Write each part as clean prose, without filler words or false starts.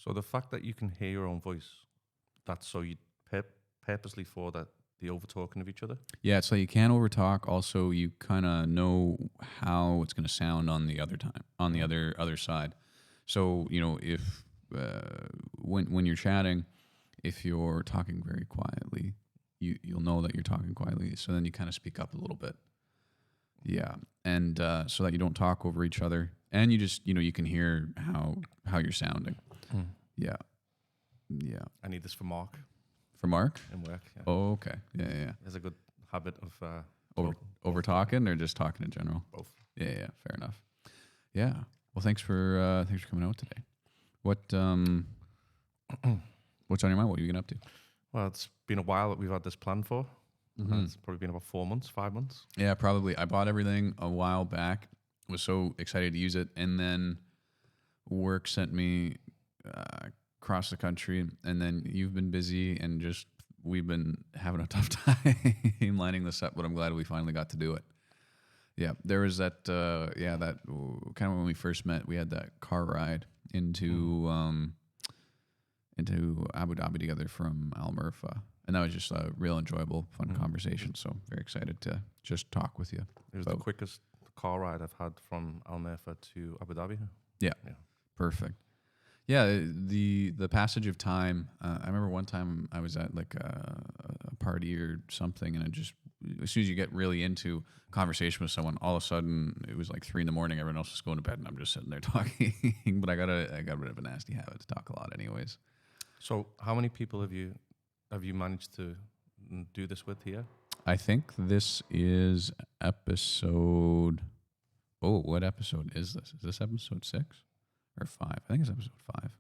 So the fact that you can hear your own voice, that's so you purposely for that the over talking of each other. Yeah, it's like you can't overtalk. Also, you kind of know how it's going to sound on the other time, on the other side. So if when you're chatting, if you're talking very quietly, you'll know that you're talking quietly. So then you kind of speak up a little bit. Yeah, and so that you don't talk over each other, and you just you can hear how you're sounding. Yeah, yeah. I need this for Mark For Mark? in work. Yeah. Oh, okay. Yeah. There's a good habit of Over talking or just talking in general? both. Yeah. Fair enough. Yeah. Well, thanks for coming out today. What what's on your mind? What are you getting up to? Well, it's been a while that we've had this plan for. Mm-hmm. It's probably been about 4 months, 5 months. Yeah, probably. I bought everything a while back. Was so excited to use it, and then work sent me across the country, and then you've been busy, and just we've been having a tough time lining this up. But I'm glad we finally got to do it. Yeah, there was that. That kind of when we first met, we had that car ride into Abu Dhabi together from Al Murfa. And that was just a real enjoyable, fun conversation. So very excited to just talk with you. It was the quickest car ride I've had from Al Murfa to Abu Dhabi. Yeah. Perfect. Yeah, the passage of time. I remember one time I was at like a party or something, and as soon as you get really into conversation with someone, all of a sudden it was like 3 a.m. Everyone else was going to bed, and I'm just sitting there talking. But I got a bit of a nasty habit to talk a lot, anyways. So, how many people have you managed to do this with here? I think this is episode. Oh, what episode is this? Is this episode 6 or 5? I think it's episode 5.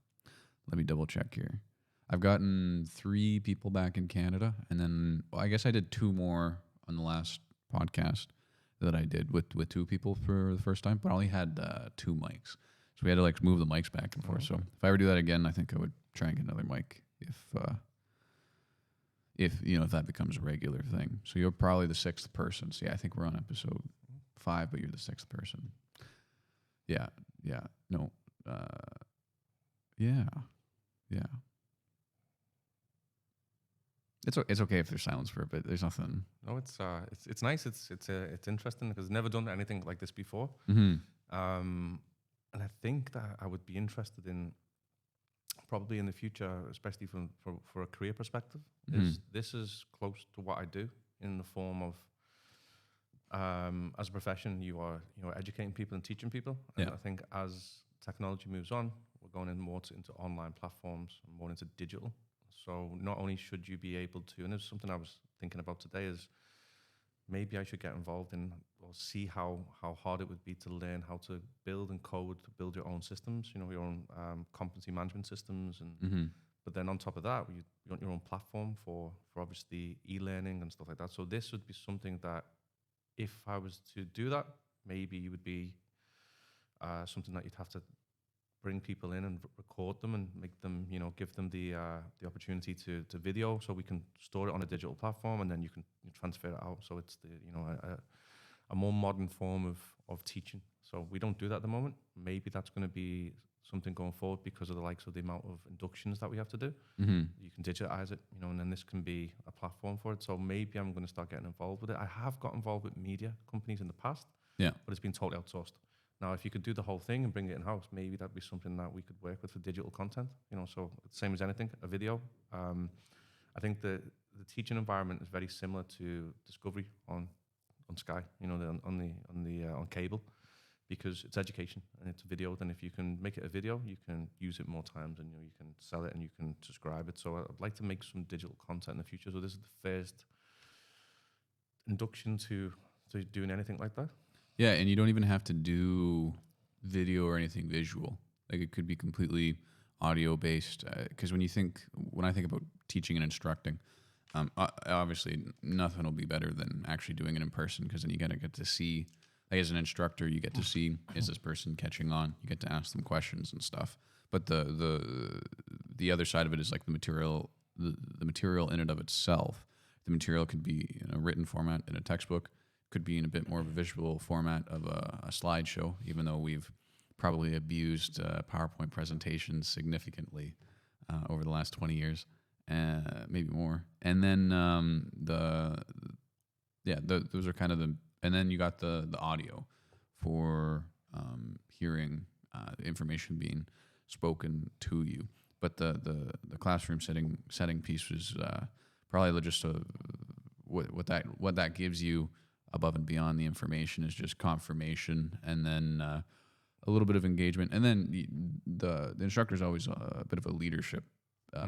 Let me double check here. I've gotten 3 people back in Canada, and then I guess I did 2 more on the last podcast that I did with 2 people for the first time, but I only had 2 mics. So we had to like move the mics back and forth. So if I ever do that again, I think I would try and get another mic if that becomes a regular thing. So you're probably the 6th person. So yeah, I think we're on episode 5, but you're the 6th person. Yeah. No. Yeah. It's okay if there's silence for a bit. There's nothing. No, it's nice. It's interesting because I've never done anything like this before. Mm-hmm. And I think that I would be interested in probably in the future, especially for a career perspective. This is close to what I do in the form of as a profession, you are educating people and teaching people. And I think as technology moves on, we're going in more into online platforms, more into digital. So not only should you be able to, and there's something I was thinking about today is maybe I should get involved in or see how hard it would be to learn how to build and code, to build your own systems, your own competency management systems. And but then on top of that, you want your own platform for obviously e-learning and stuff like that. So this would be something that if I was to do that, maybe it would be something that you'd have to bring people in and record them and make them, give them the opportunity to video, so we can store it on a digital platform and then you can transfer it out. So it's a more modern form of teaching. So we don't do that at the moment. Maybe that's going to be something going forward because of the likes of the amount of inductions that we have to do. Mm-hmm. You can digitize it, and then this can be a platform for it. So maybe I'm going to start getting involved with it. I have got involved with media companies in the past, but it's been totally outsourced. Now, if you could do the whole thing and bring it in-house, maybe that'd be something that we could work with for digital content. So same as anything, a video. I think the teaching environment is very similar to Discovery on Sky, on cable, because it's education and it's a video. Then if you can make it a video, you can use it more times and you can sell it and you can subscribe it. So I'd like to make some digital content in the future. So this is the first induction to doing anything like that. Yeah, and you don't even have to do video or anything visual. Like it could be completely audio based. Because when I think about teaching and instructing, obviously nothing will be better than actually doing it in person, because then you gotta get to see. Like as an instructor, you get to see, is this person catching on? You get to ask them questions and stuff. But the other side of it is like the material in and of itself. The material could be in a written format in a textbook, could be in a bit more of a visual format of a slideshow, even though we've probably abused PowerPoint presentations significantly over the last 20 years, maybe more. And then those are kind of and then you got the audio for hearing the information being spoken to you. But the classroom setting piece was probably just what that gives you above and beyond the information is just confirmation, and then a little bit of engagement, and then the instructor is always a bit of a leadership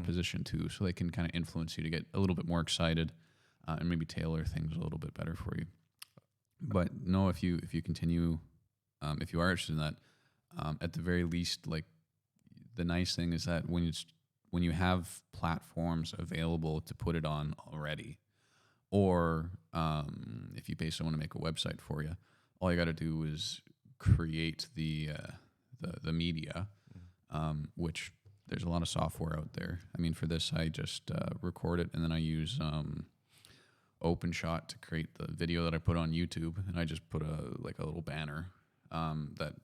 position too, so they can kind of influence you to get a little bit more excited and maybe tailor things a little bit better for you. But no, if you continue, if you are interested in that, at the very least, like the nice thing is that when you have platforms available to put it on already, or if you pay someone to make a website for you, all you got to do is create the media, which there's a lot of software out there. I mean, for this, I just record it, and then I use OpenShot to create the video that I put on YouTube, and I just put a little banner that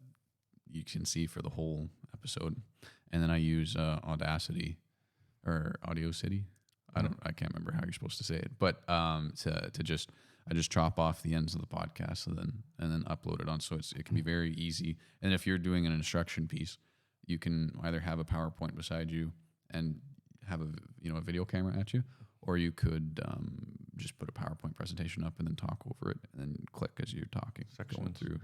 you can see for the whole episode, and then I use Audacity or Audio City. I can't remember how you're supposed to say it, but I just chop off the ends of the podcast and then upload it on, so it can be very easy. And if you're doing an instruction piece, you can either have a PowerPoint beside you and have a video camera at you, or you could just put a PowerPoint presentation up and then talk over it, and then click as you're talking, going through.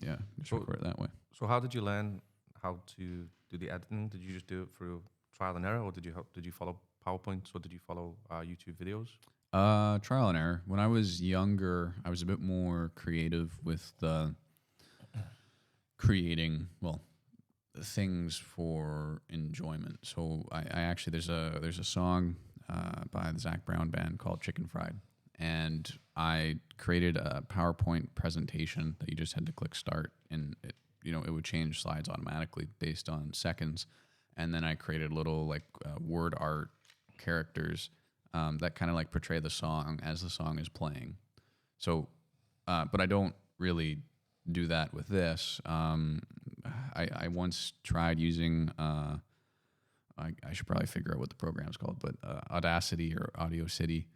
Yeah, just record it that way. So how did you learn how to do the editing? Did you just do it through trial and error, or did you follow PowerPoints, or did you follow YouTube videos? Trial and error. When I was younger, I was a bit more creative with creating, things for enjoyment. So I actually, there's a song by the Zach Brown Band called Chicken Fried, and I created a PowerPoint presentation that you just had to click start, and it would change slides automatically based on seconds. And then I created little word art characters that kind of portray the song as the song is playing. So, but I don't really do that with this. I once tried using, I should probably figure out what the program's called, but Audacity or Audio City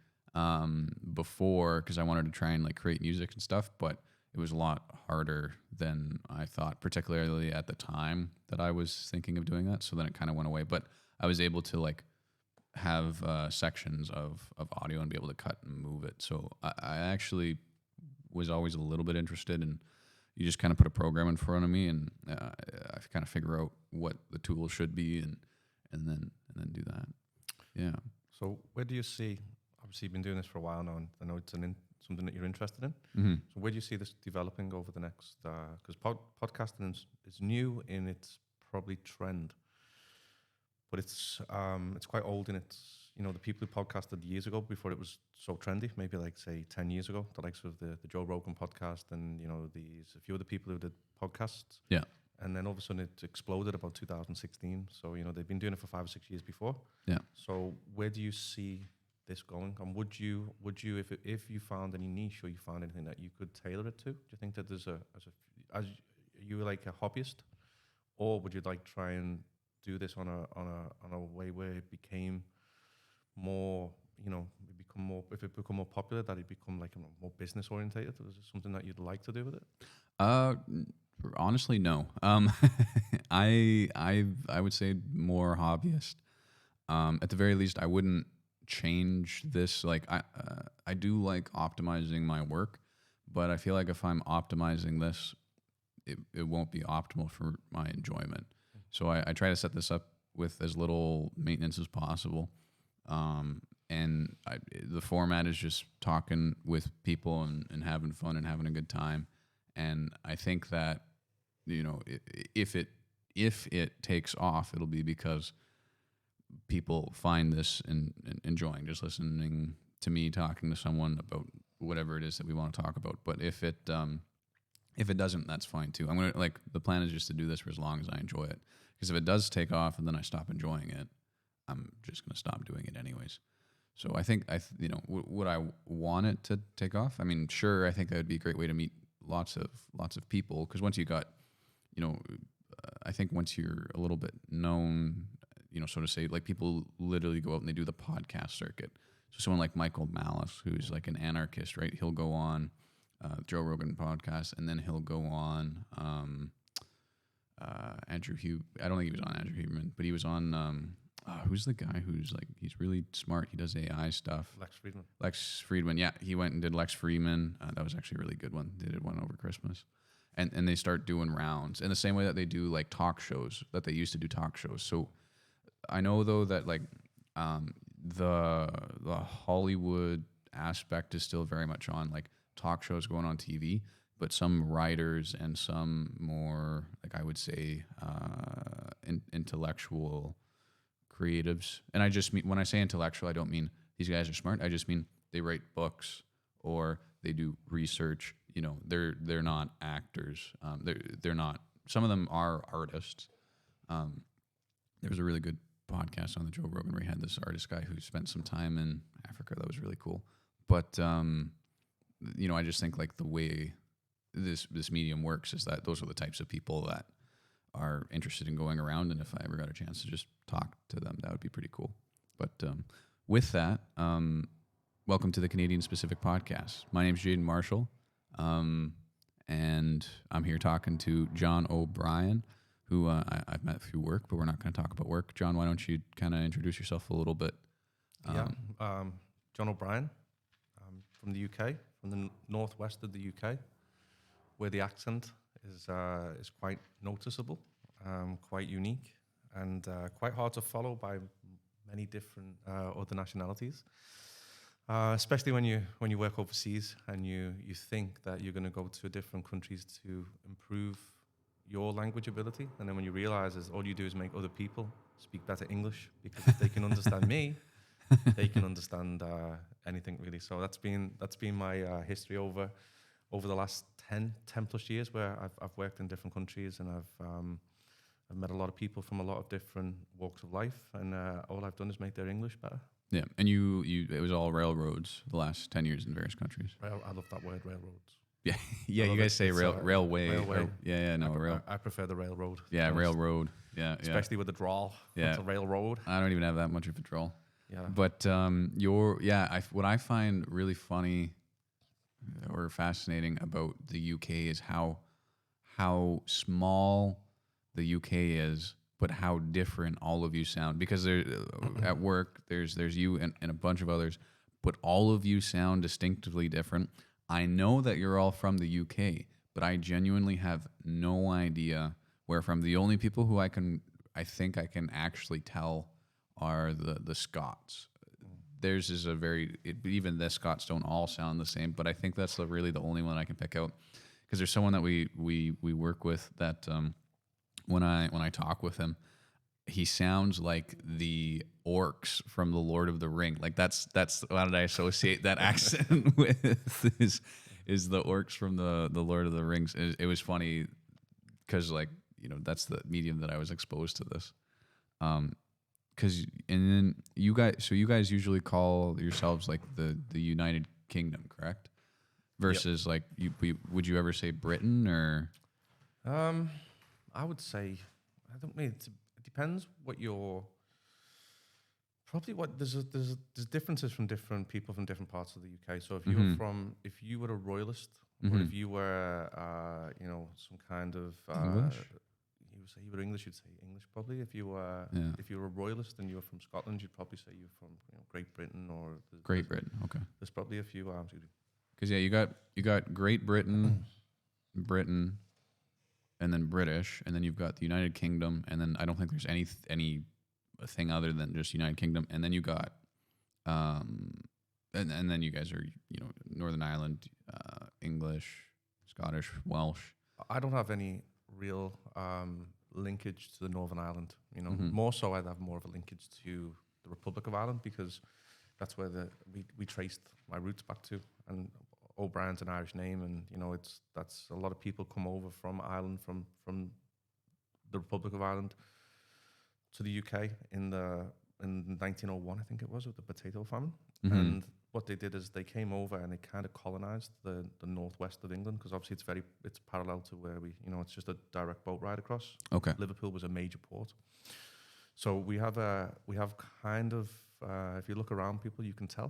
before, because I wanted to try and create music and stuff, but it was a lot harder than I thought, particularly at the time that I was thinking of doing that. So then it kind of went away, but I was able to have sections of audio and be able to cut and move it. So I actually was always a little bit interested in, you just kind of put a program in front of me, and I kind of figure out what the tool should be, and then do that. Yeah. So where do you see, obviously you've been doing this for a while now, and I know it's something that you're interested in. Mm-hmm. So where do you see this developing over the next, because podcasting is new in its probably trend, but it's quite old in its, the people who podcasted years ago before it was so trendy, maybe say 10 years ago, the likes of the Joe Rogan podcast, and a few other people who did podcasts. Yeah. And then all of a sudden it exploded about 2016. So, they've been doing it for 5 or 6 years before. Yeah. So where do you see this going? And would you if you found any niche, or you found anything that you could tailor it to, do you think that there's are you a hobbyist, or would you try and do this on a way where it became more, if it become more popular, that it become more business orientated? Is it something that you'd like to do with it? Honestly, no. I would say more hobbyist. At the very least, I wouldn't change this. I do like optimizing my work, but I feel like if I'm optimizing this, it won't be optimal for my enjoyment. So I try to set this up with as little maintenance as possible. And the format is just talking with people and having fun and having a good time. And I think that, if it takes off, it'll be because people find this and enjoying just listening to me talking to someone about whatever it is that we want to talk about. But if it doesn't, that's fine too. I'm gonna the plan is just to do this for as long as I enjoy it. Because if it does take off and then I stop enjoying it, I'm just gonna stop doing it anyways. So I think would I want it to take off? I mean, sure. I think that would be a great way to meet lots of people. Because once you got I think once you're a little bit known, so to say, like people literally go out and they do the podcast circuit. So someone like Michael Malice, who's like an anarchist, right? He'll go on Joe Rogan podcast, and then he'll go on Andrew I don't think he was on Andrew Huberman, but he was on who's the guy who's like, he's really smart. He does AI stuff. Lex Friedman. Yeah, he went and did Lex Friedman. That was actually a really good one. They did one over Christmas. And they start doing rounds in the same way that they do like talk shows, that they used to do talk shows. So I know though that like the Hollywood aspect is still very much on, like talk shows going on TV, but some writers and some more, like I would say, intellectual creatives. And I just mean, when I say intellectual, I don't mean these guys are smart. I just mean they write books or they do research. They're not actors. They're not. Some of them are artists. There was a really good podcast on the Joe Rogan where he had this artist guy who spent some time in Africa. That was really cool. But I just think like the way this medium works is that those are the types of people that are interested in going around. And if I ever got a chance to just talk to them, that would be pretty cool. But with that, welcome to the Canadian Specific Podcast. My name's Jaden Marshall. And I'm here talking to John O'Brien, who I've met through work, but we're not going to talk about work. John, why don't you kind of introduce yourself a little bit? John O'Brien. I'm from the UK, from the northwest of the UK, where the accent is quite noticeable, quite unique, and quite hard to follow by many different other nationalities. Especially when you work overseas and you think that you're going to go to different countries to improve your language ability, and then when you realize is all you do is make other people speak better English, because if they can understand me, they can understand anything really. So that's been my history over the last 10 plus years, where I've worked in different countries, and I've met a lot of people from a lot of different walks of life, and all I've done is make their English better. Yeah, and you it was all railroads the last 10 years in various countries. I love that word, railroads. Yeah, you guys say railway. Railway. I prefer the railroad. Yeah, railroad. Yeah, especially with the drawl. Yeah, it's a railroad. I don't even have that much of a drawl. Yeah, but what I find really funny or fascinating about the UK is how small the UK is, but how different all of you sound. Because at work, there's you and a bunch of others, but all of you sound distinctively different. I know that you're all from the UK, but I genuinely have no idea where from. The only people who I think I can actually tell are the Scots. Theirs is even the Scots don't all sound the same, but I think that's really the only one I can pick out. Because there's someone that we work with that when I talk with him, he sounds like the orcs from the Lord of the Ring. Like that's what did I associate that accent with is the orcs from the Lord of the Rings. It was funny because that's the medium that I was exposed to this. And then you guys usually call yourselves like the United Kingdom, correct? Versus like would you ever say Britain or? I would say I don't mean it depends what you're. Probably what there's differences from different people from different parts of the UK. So if you were a royalist, or if you were some kind of English? You were English, you'd say English probably. If you were a royalist and you were from Scotland, you'd probably say you're from Great Britain or Great Britain. Okay. There's probably a few because you got Great Britain, Britain, and then British, and then you've got the United Kingdom, and then I don't think there's any thing other than just United Kingdom, and then you got and then you guys are Northern Ireland, English, Scottish, Welsh. I don't have any real linkage to the Northern Ireland. More so I'd have more of a linkage to the Republic of Ireland, because that's where we traced my roots back to, and O'Brien's an Irish name, and that's a lot of people come over from Ireland, from the Republic of Ireland to the UK in 1901, I think it was, with the potato famine. And what they did is they came over and they kind of colonized the northwest of England, because obviously it's parallel to where it's just a direct boat ride across. Okay. Liverpool was a major port. So we have kind of, if you look around people, you can tell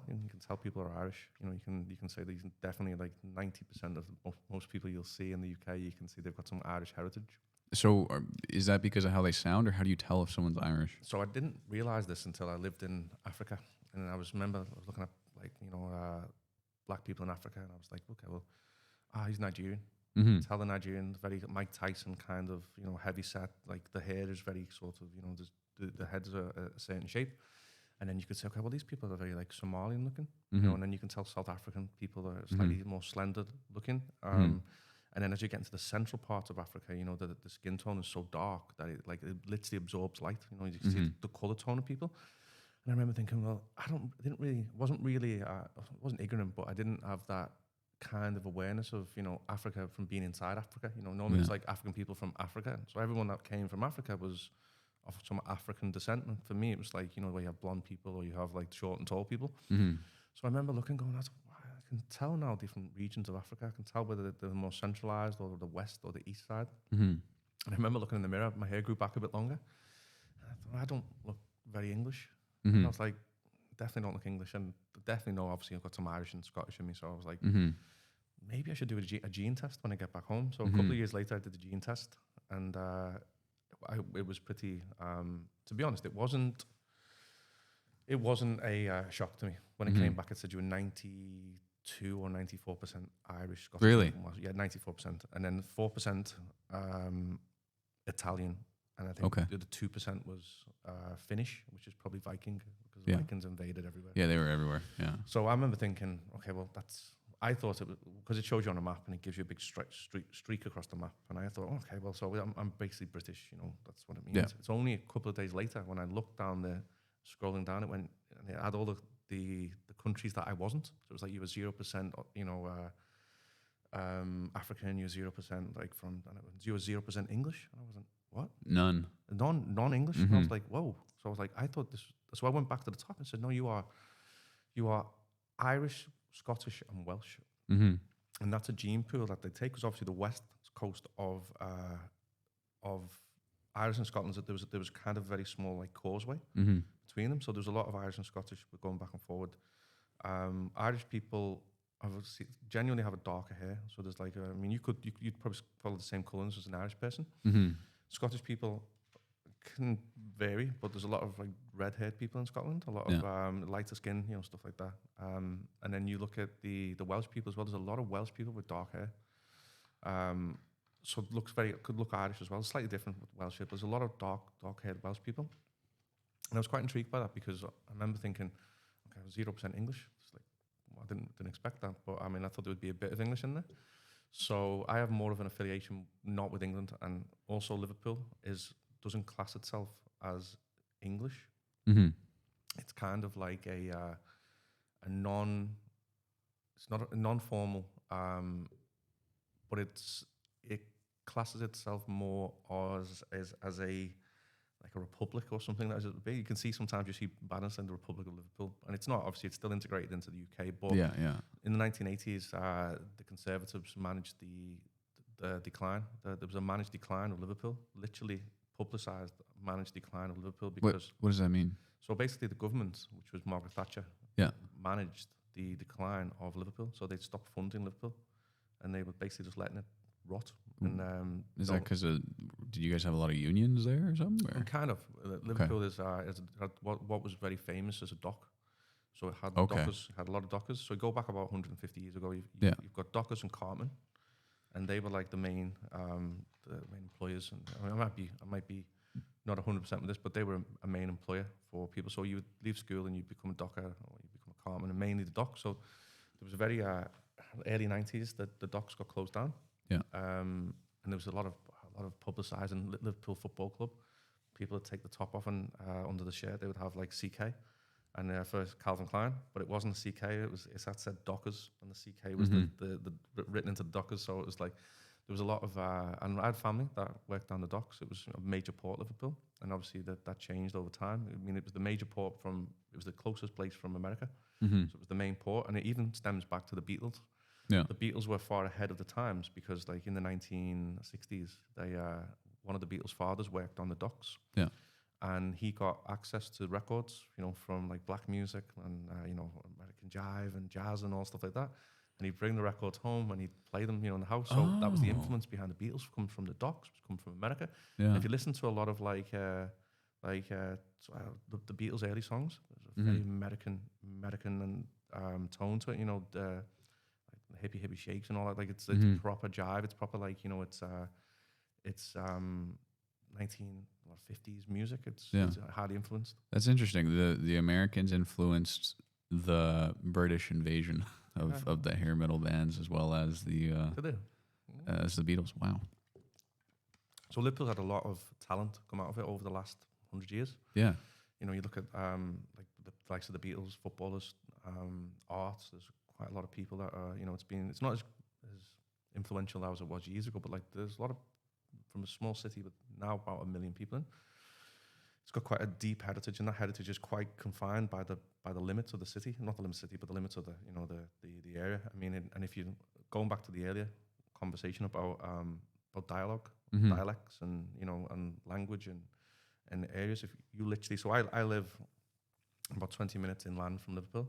people are Irish. You can say these definitely like 90% of most people you'll see in the UK, you can see they've got some Irish heritage. So is that because of how they sound, or how do you tell if someone's Irish? So I didn't realize this until I lived in Africa, and I was looking at black people in Africa, and I was like, okay, well, he's Nigerian. Mm-hmm. Tell the Nigerian, very Mike Tyson kind of, heavy set, like the hair is very sort of, the heads are a certain shape. And then you could say, okay, well, these people are very like Somalian looking, Mm-hmm. and then you can tell South African people are slightly more slender looking. And then as you get into the central part of Africa, the skin tone is so dark that it literally absorbs light. You can see the color tone of people. And I remember thinking, well, wasn't ignorant, but I didn't have that kind of awareness of, Africa from being inside Africa. Normally it's like African people from Africa. So everyone that came from Africa was of some African descent. And for me, it was like, where you have blonde people or you have like short and tall people. Mm-hmm. So I remember looking, going, I can tell now different regions of Africa. I can tell whether they're more centralized or the west or the east side. Mm-hmm. And I remember looking in the mirror, my hair grew back a bit longer. And I thought, I don't look very English. Mm-hmm. And I was like, definitely don't look English. And definitely know, obviously, I've got some Irish and Scottish in me. So I was like, maybe I should do a gene test when I get back home. So a couple of years later, I did the gene test. And it was pretty, to be honest, it wasn't a shock to me. When it came back, it said you were 92 or 94% Irish. Scottish. Really? Yeah, 94%. And then 4% Italian. And I think the other 2% was Finnish, which is probably Viking, because the Vikings invaded everywhere. Yeah, they were everywhere. Yeah. So I remember thinking, okay, well, I thought it was, because it shows you on a map and it gives you a big streak across the map. And I thought, okay, well, so I'm basically British, that's what it means. Yeah. It's only a couple of days later when I looked down there, scrolling down, it went, and it had all the countries that I wasn't. So it was like you were 0%, African, you were 0%, like you were 0% English. And I was like, what? None. Non-English. And I was like, whoa. So I was like, I thought this. So I went back to the top and said, no, you are Irish, Scottish, and Welsh. Mm-hmm. And that's a gene pool that they take, because obviously the west coast of Irish and Scotland, there was kind of very small like causeway between them. So there's a lot of Irish and Scottish going back and forward. Irish people genuinely have a darker hair. So there's like, you'd probably follow the same colours as an Irish person. Mm-hmm. Scottish people can vary, but there's a lot of like red-haired people in Scotland, a lot of lighter skin, stuff like that. And then you look at the Welsh people as well. There's a lot of Welsh people with dark hair. So it could look Irish as well. It's slightly different with Welsh, but there's a lot of dark-haired Welsh people. And I was quite intrigued by that, because I remember thinking, okay, I was 0% English. It's like, well, I didn't expect that, but I thought there would be a bit of English in there. So I have more of an affiliation, not with England, and also Liverpool doesn't class itself as English. Mm-hmm. It's kind of like it's not a non-formal, but it classes itself more as a republic or something like that. You can see sometimes you see banners in the Republic of Liverpool, and it's not, obviously it's still integrated into the UK, but in the 1980s, the Conservatives managed the decline. There was a managed decline of Liverpool, literally publicised managed decline of Liverpool, because... What does that mean? So basically the government, which was Margaret Thatcher, managed the decline of Liverpool. So they'd stopped funding Liverpool, and they were basically just letting it rot. And is that because did you guys have a lot of unions there or something? Or? Kind of. Liverpool had what was very famous as a dock. So it had dockers, had a lot of dockers. So you go back about 150 years ago, you've got dockers and cartmen, and they were like the main employers. And I might be not 100% with this, but they were a main employer for people. So you would leave school and you'd become a docker, or you become a cartman, and mainly the dock. So there was a very early 90s that the docks got closed down. Yeah. And there was a lot of publicising Liverpool Football Club. People would take the top off, and under the shirt they would have like CK, and for Calvin Klein, but it wasn't a CK. It said Dockers, and the CK was the written into the Dockers. So it was like there was a lot of, and I had family that worked down the docks. It was a major port, Liverpool, and obviously that changed over time. I mean, it was the major port it was the closest place from America, Mm-hmm. so it was the main port, and it even stems back to the Beatles. Yeah. The Beatles were far ahead of the times because, like in the 1960s, one of the Beatles' fathers worked on the docks. Yeah. And he got access to records, from like black music and American jive and jazz and all stuff like that. And he'd bring the records home and he'd play them, in the house. So that was the Oh. influence behind the Beatles, come from the docks, come from America. Yeah. And if you listen to a lot of the Beatles' early songs, there's a very American and tone to it. The hippie shakes and all that. Like it's proper jive. It's proper it's 1950s music. It's highly influenced. That's interesting. The Americans influenced the British invasion of the hair metal bands as well as the Beatles. Wow. So Liverpool had a lot of talent come out of it over the last 100 years. Yeah. You look at like the likes of the Beatles, footballers, arts. There's quite a lot of people that are, it's not as influential as it was years ago, but like there's a lot of, from a small city with now about 1 million people in. It's got quite a deep heritage, and that heritage is quite confined by the limits of the city, not the limits of the city, but the limits of the area. I mean, and if you going back to the earlier conversation about dialogue, dialects, and and language and areas, if you literally, so I live about 20 minutes inland from Liverpool,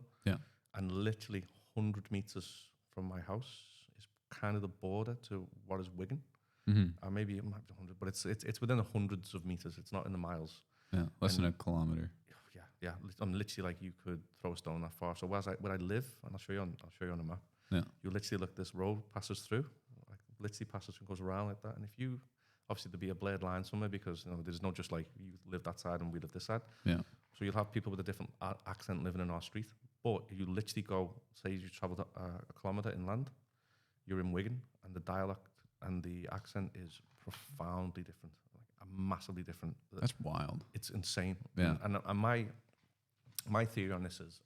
and literally 100 meters from my house is kind of the border to what is Wigan. Maybe it might be 100, but it's within the hundreds of meters. It's not in the miles. Yeah, less than a kilometer. Yeah. I'm literally like you could throw a stone that far. So where I live, and I'll show you on the map. Yeah. You literally look. This road passes through, like literally passes and goes around like that. And if you obviously there'd be a blurred line somewhere because there's no just like you live that side and we live this side. Yeah. So you'll have people with a different accent living in our street. But you literally go, say you travel a kilometre inland, you're in Wigan, and the dialect and the accent is profoundly different, like massively different. That's wild. It's insane. Yeah. And my theory on this is,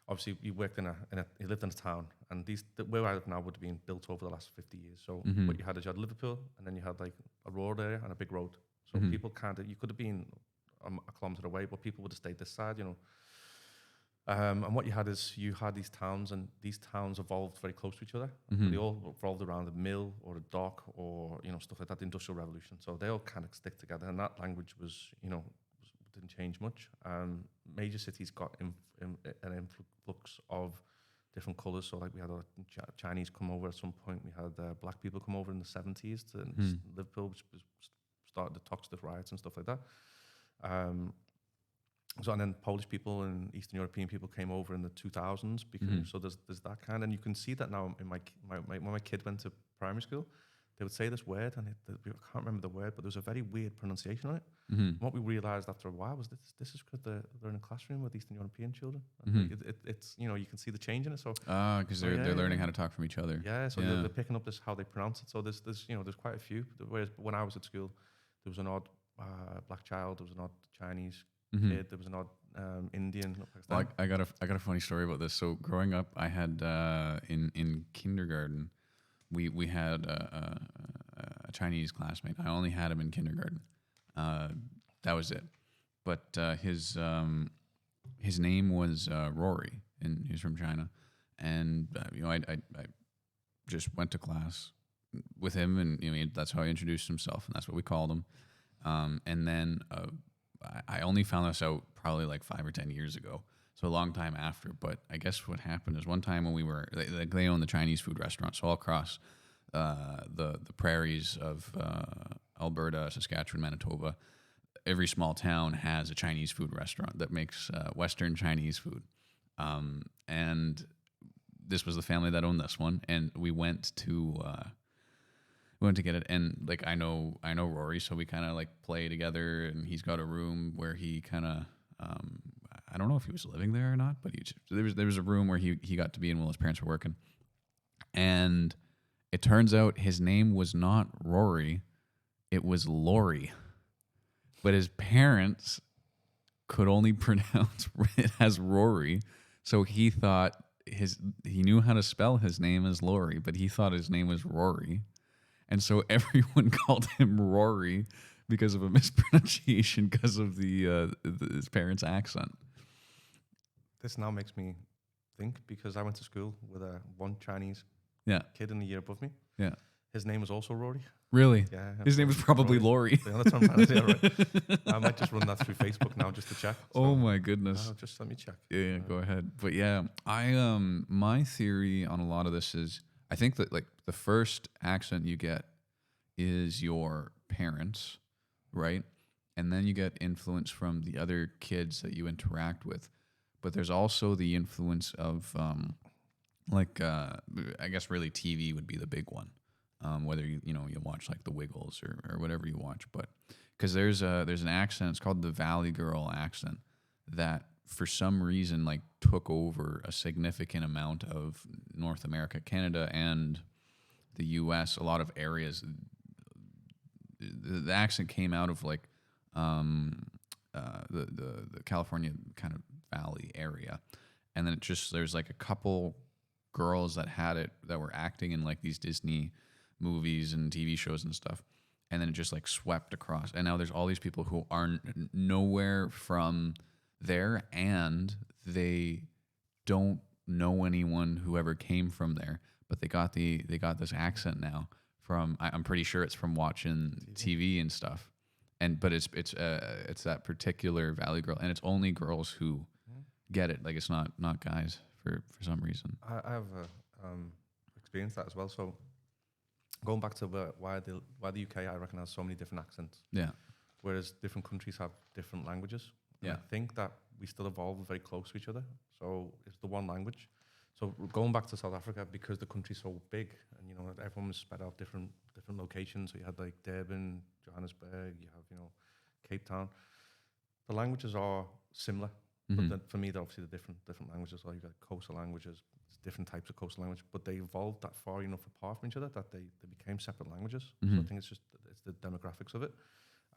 obviously you worked you lived in a town, and where I live now would have been built over the last 50 years. So what you had is you had Liverpool, and then you had like a rural area and a big road. So people you could have been a kilometre away, but people would have stayed this side, And what you had is you had these towns, and these towns evolved very close to each other. They all evolved around a mill or a dock or stuff like that. The Industrial Revolution, so they all kind of stick together, and that language was didn't change much. Major cities got an influx of different colours. So like we had Chinese come over at some point. We had black people come over in the 70s to Liverpool, which started the Toxteth riots and stuff like that. So and then Polish people and Eastern European people came over in the 2000s. So there's that kind, and you can see that now in when my kid went to primary school, they would say this word, and I can't remember the word, but there was a very weird pronunciation on it. And what we realised after a while was this is because they're in a classroom with Eastern European children. It's you can see the change in it. So because they're learning how to talk from each other. Yeah, so they're picking up this how they pronounce it. So there's quite a few. Whereas when I was at school, there was an odd black child, there was an odd Chinese kid, there was an odd Indian. Well, I got a funny story about this. So growing up, I had in kindergarten, we had a Chinese classmate. I only had him in kindergarten. That was it. But his name was Rory, and he's from China. And I just went to class with him, and that's how he introduced himself, and that's what we called him. And then I only found this out probably like 5 or 10 years ago, so a long time after. But I guess what happened is one time when we were, they own the Chinese food restaurant, so all across the prairies of Alberta, Saskatchewan, Manitoba, every small town has a Chinese food restaurant that makes Western Chinese food. And this was the family that owned this one, and we went to get it, and like I know Rory, so we kind of like play together, and he's got a room where he kind of I don't know if he was living there or not, but there was a room where he got to be in while his parents were working, and it turns out his name was not Rory, it was Lori, but his parents could only pronounce it as Rory, so he thought he knew how to spell his name as Lori, but he thought his name was Rory. and so everyone called him Rory because of a mispronunciation because of his parents' accent. This now makes me think, because I went to school with one Chinese Yeah, kid in the year above me. yeah. His name was also Rory. Really? Yeah. His name was probably Laurie. Yeah, that's what I'm trying to say. Right. I might just run that through Facebook now just to check. Oh my goodness. Just let me check. Yeah, go ahead. But yeah, my theory on a lot of this is I think that like the first accent you get is your parents, right? And then you get influence from the other kids that you interact with. But there's also the influence of I guess really TV would be the big one. Whether you watch like the Wiggles or whatever you watch, but because there's an accent, it's called the Valley Girl accent, that for some reason like took over a significant amount of North America, Canada, and the U.S. A lot of areas, the accent came out of like the California kind of valley area, and then there's like a couple girls that had it that were acting in like these Disney movies and TV shows and stuff, and then it just like swept across, and now there's all these people who are nowhere from there, and they don't know anyone who ever came from there, but they got this accent now from, I'm pretty sure it's from watching TV and stuff, but it's that particular Valley Girl, and it's only girls who get it, like it's not guys for some reason. I have experienced that as well. So going back to why the UK, I reckon, has so many different accents. Yeah. Whereas different countries have different languages. And Yeah. I think that we still evolve very close to each other. So it's the one language. So going back to South Africa, because the country's so big, and everyone was spread out different locations. So you had like Durban, Johannesburg, you have Cape Town. The languages are similar, but then for me, they're obviously the different languages. So you've got coastal languages, different types of coastal language, but they evolved that far enough apart from each other that they became separate languages. So I think it's the demographics of it.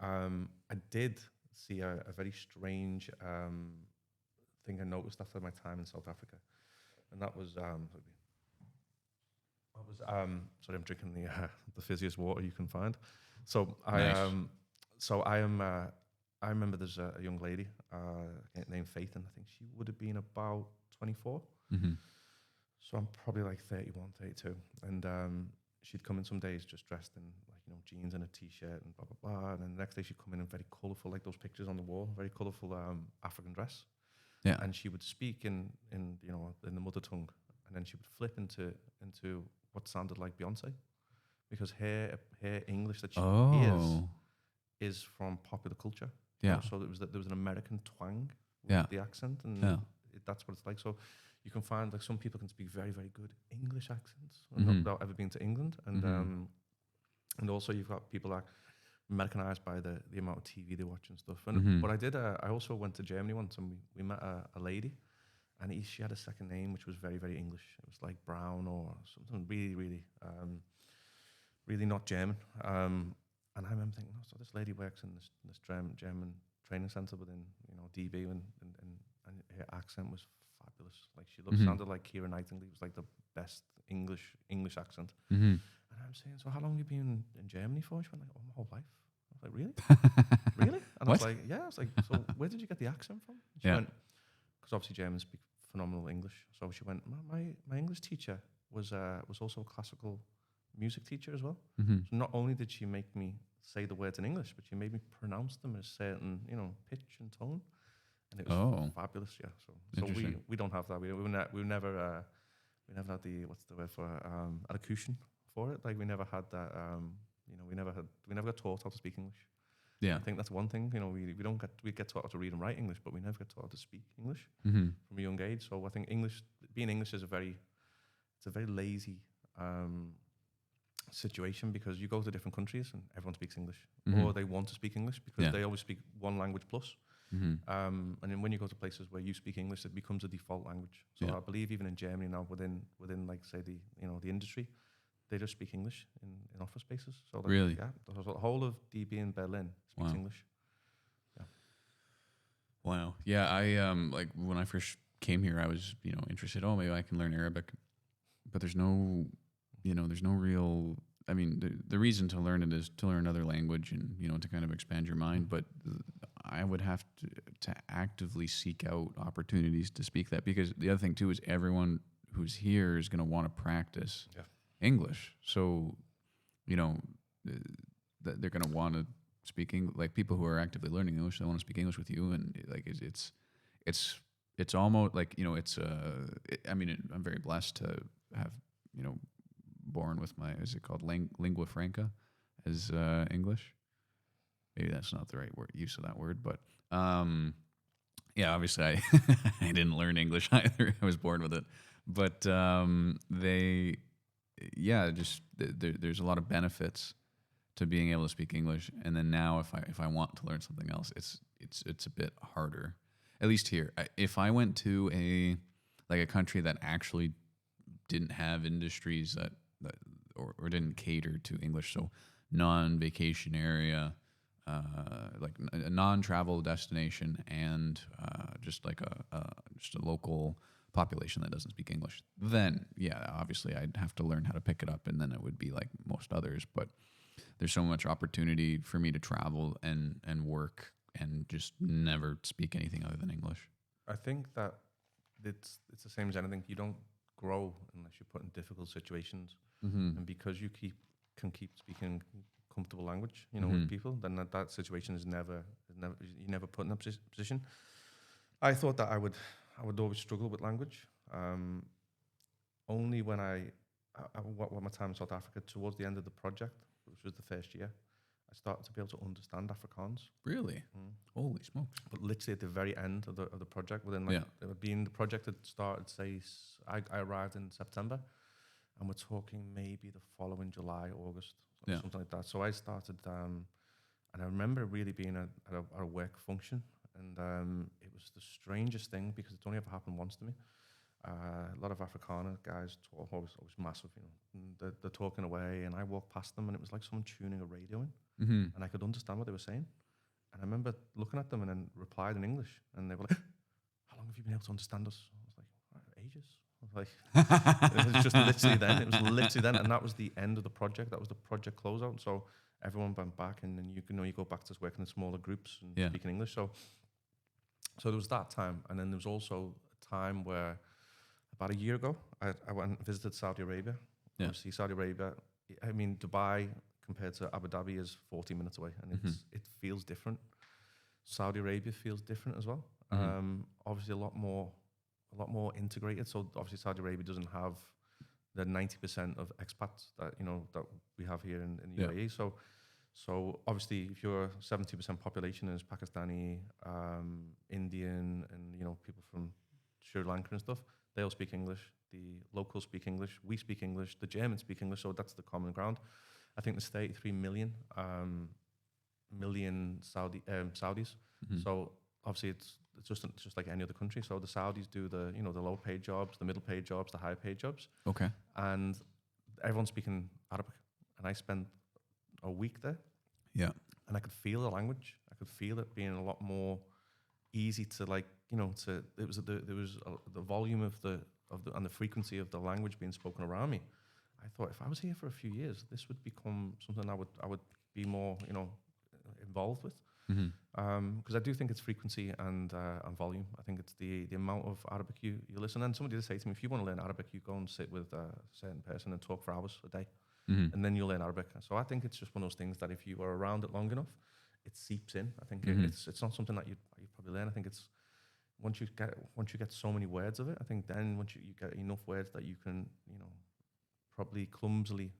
I did see a very strange thing I noticed after my time in South Africa, and that was sorry, I'm drinking the fizziest water you can find. So Nice. I remember there's a young lady named Faith, and I think she would have been about 24. So I'm probably like 31, 32. And she'd come in some days just dressed in like, jeans and a t-shirt and blah, blah, blah. And then the next day she'd come in very colourful, like those pictures on the wall, very colourful African dress. Yeah. And she would speak in the mother tongue. And then she would flip into what sounded like Beyonce. Because her English that she hears is from popular culture. Yeah. So there was an American twang with Yeah. the accent. And that's what it's like. So you can find like some people can speak very, very good English accents without ever being to England, and also you've got people that are Americanized by the amount of TV they watch and stuff. And but I also went to Germany once, and we met a lady, and she had a second name which was very, very English. It was like Brown or something really, really, really not German. And I remember thinking, so this lady works in this German training center within DB, and her accent was fabulous. Like she sounded like Keira Knightley. It was like the best English accent. And I'm saying, so how long have you been in Germany for? She went like, my whole life. I was like, really? Really? And I was like, yeah. I was like, so where did you get the accent from? She went, because obviously Germans speak phenomenal English. So she went, my English teacher was also a classical music teacher as well. So not only did she make me say the words in English, but she made me pronounce them in a certain pitch and tone. And it was fabulous, yeah. So we don't have that. We never had the, what's the word for allocution for it. Like we never had that. We never got taught how to speak English. Yeah. I think that's one thing. We get taught how to read and write English, but we never get taught how to speak English from a young age. So I think being English is a very lazy situation, because you go to different countries and everyone speaks English, or they want to speak English because they always speak one language plus. And then when you go to places where you speak English, it becomes a default language. So I believe even in Germany now, within like say the industry, they just speak English in office spaces. So like, really, yeah, the whole of DB in Berlin speaks English. Yeah. Wow. Yeah, I like when I first came here, I was interested. Oh, maybe I can learn Arabic, but there's no real I mean, the reason to learn it is to learn another language and, you know, to kind of expand your mind. But I would have to actively seek out opportunities to speak that, because the other thing too is everyone who's here is going to want to practice English. So, you know, they're going to want to speak English. Like people who are actively learning English, they want to speak English with you, and like it's almost like, you know, I mean, I'm very blessed to have, you know, born with my, is it called lingua franca as English? Maybe that's not the right use of that word, but yeah, obviously I I didn't learn English either. I was born with it, but there's a lot of benefits to being able to speak English. And then now, if I want to learn something else, it's a bit harder. At least here, if I went to a country that actually didn't have industries that or didn't cater to English, so non-vacation area, like a non-travel destination, and just like just a local population that doesn't speak English, then yeah, obviously I'd have to learn how to pick it up, and then it would be like most others. But there's so much opportunity for me to travel and work and just never speak anything other than English. I think that it's the same as anything. You don't grow unless you're put in difficult situations, and because you can keep speaking comfortable language, you know, with people, then that situation is never you never put in that position. I thought that I would always struggle with language. Only when what my time in South Africa, towards the end of the project, which was the first year, I started to be able to understand Afrikaans. Really? Holy smokes! But literally at the very end of the project, within being the project had started, say, I arrived in September, and we're talking maybe the following July, August, something like that. So I started, and I remember really being at a work function, and it was the strangest thing because it's only ever happened once to me. A lot of Afrikaner guys talk, always massive, you know, and they're talking away, and I walked past them, and it was like someone tuning a radio in, and I could understand what they were saying. And I remember looking at them and then replied in English, and they were like, "How long have you been able to understand us?" I was like, "Ages." I was like, it was just literally then. It was literally then, and that was the end of the project. That was the project closeout. So everyone went back, and then you go back to working in smaller groups and speaking English. So there was that time, and then there was also a time where about a year ago I went and visited Saudi Arabia. Yeah. Obviously, Saudi Arabia. I mean, Dubai compared to Abu Dhabi is 40 minutes away, and it feels different. Saudi Arabia feels different as well. Obviously, a lot more integrated. So obviously, Saudi Arabia doesn't have the 90% of expats that that we have here in the UAE. So obviously, if your 70% population is Pakistani, Indian, and people from Sri Lanka and stuff, they all speak English. The locals speak English. We speak English. The Germans speak English. So that's the common ground. I think there's 33 million Saudis. So obviously, it's just like any other country. So the Saudis do the low paid jobs, the middle paid jobs, the high paid jobs. Okay. And everyone's speaking Arabic. And I spent a week there. Yeah. And I could feel the language. I could feel it being a lot more easy to there was the volume of the and the frequency of the language being spoken around me. I thought if I was here for a few years, this would become something I would be more involved with. Because I do think it's frequency and volume. I think it's the amount of Arabic you listen. And somebody did say to me, if you want to learn Arabic, you go and sit with a certain person and talk for hours a day, and then you'll learn Arabic. So I think it's just one of those things that if you are around it long enough, it seeps in. I think it's not something that you probably learn. I think it's once you get so many words of it, I think then once you get enough words that you can probably clumsily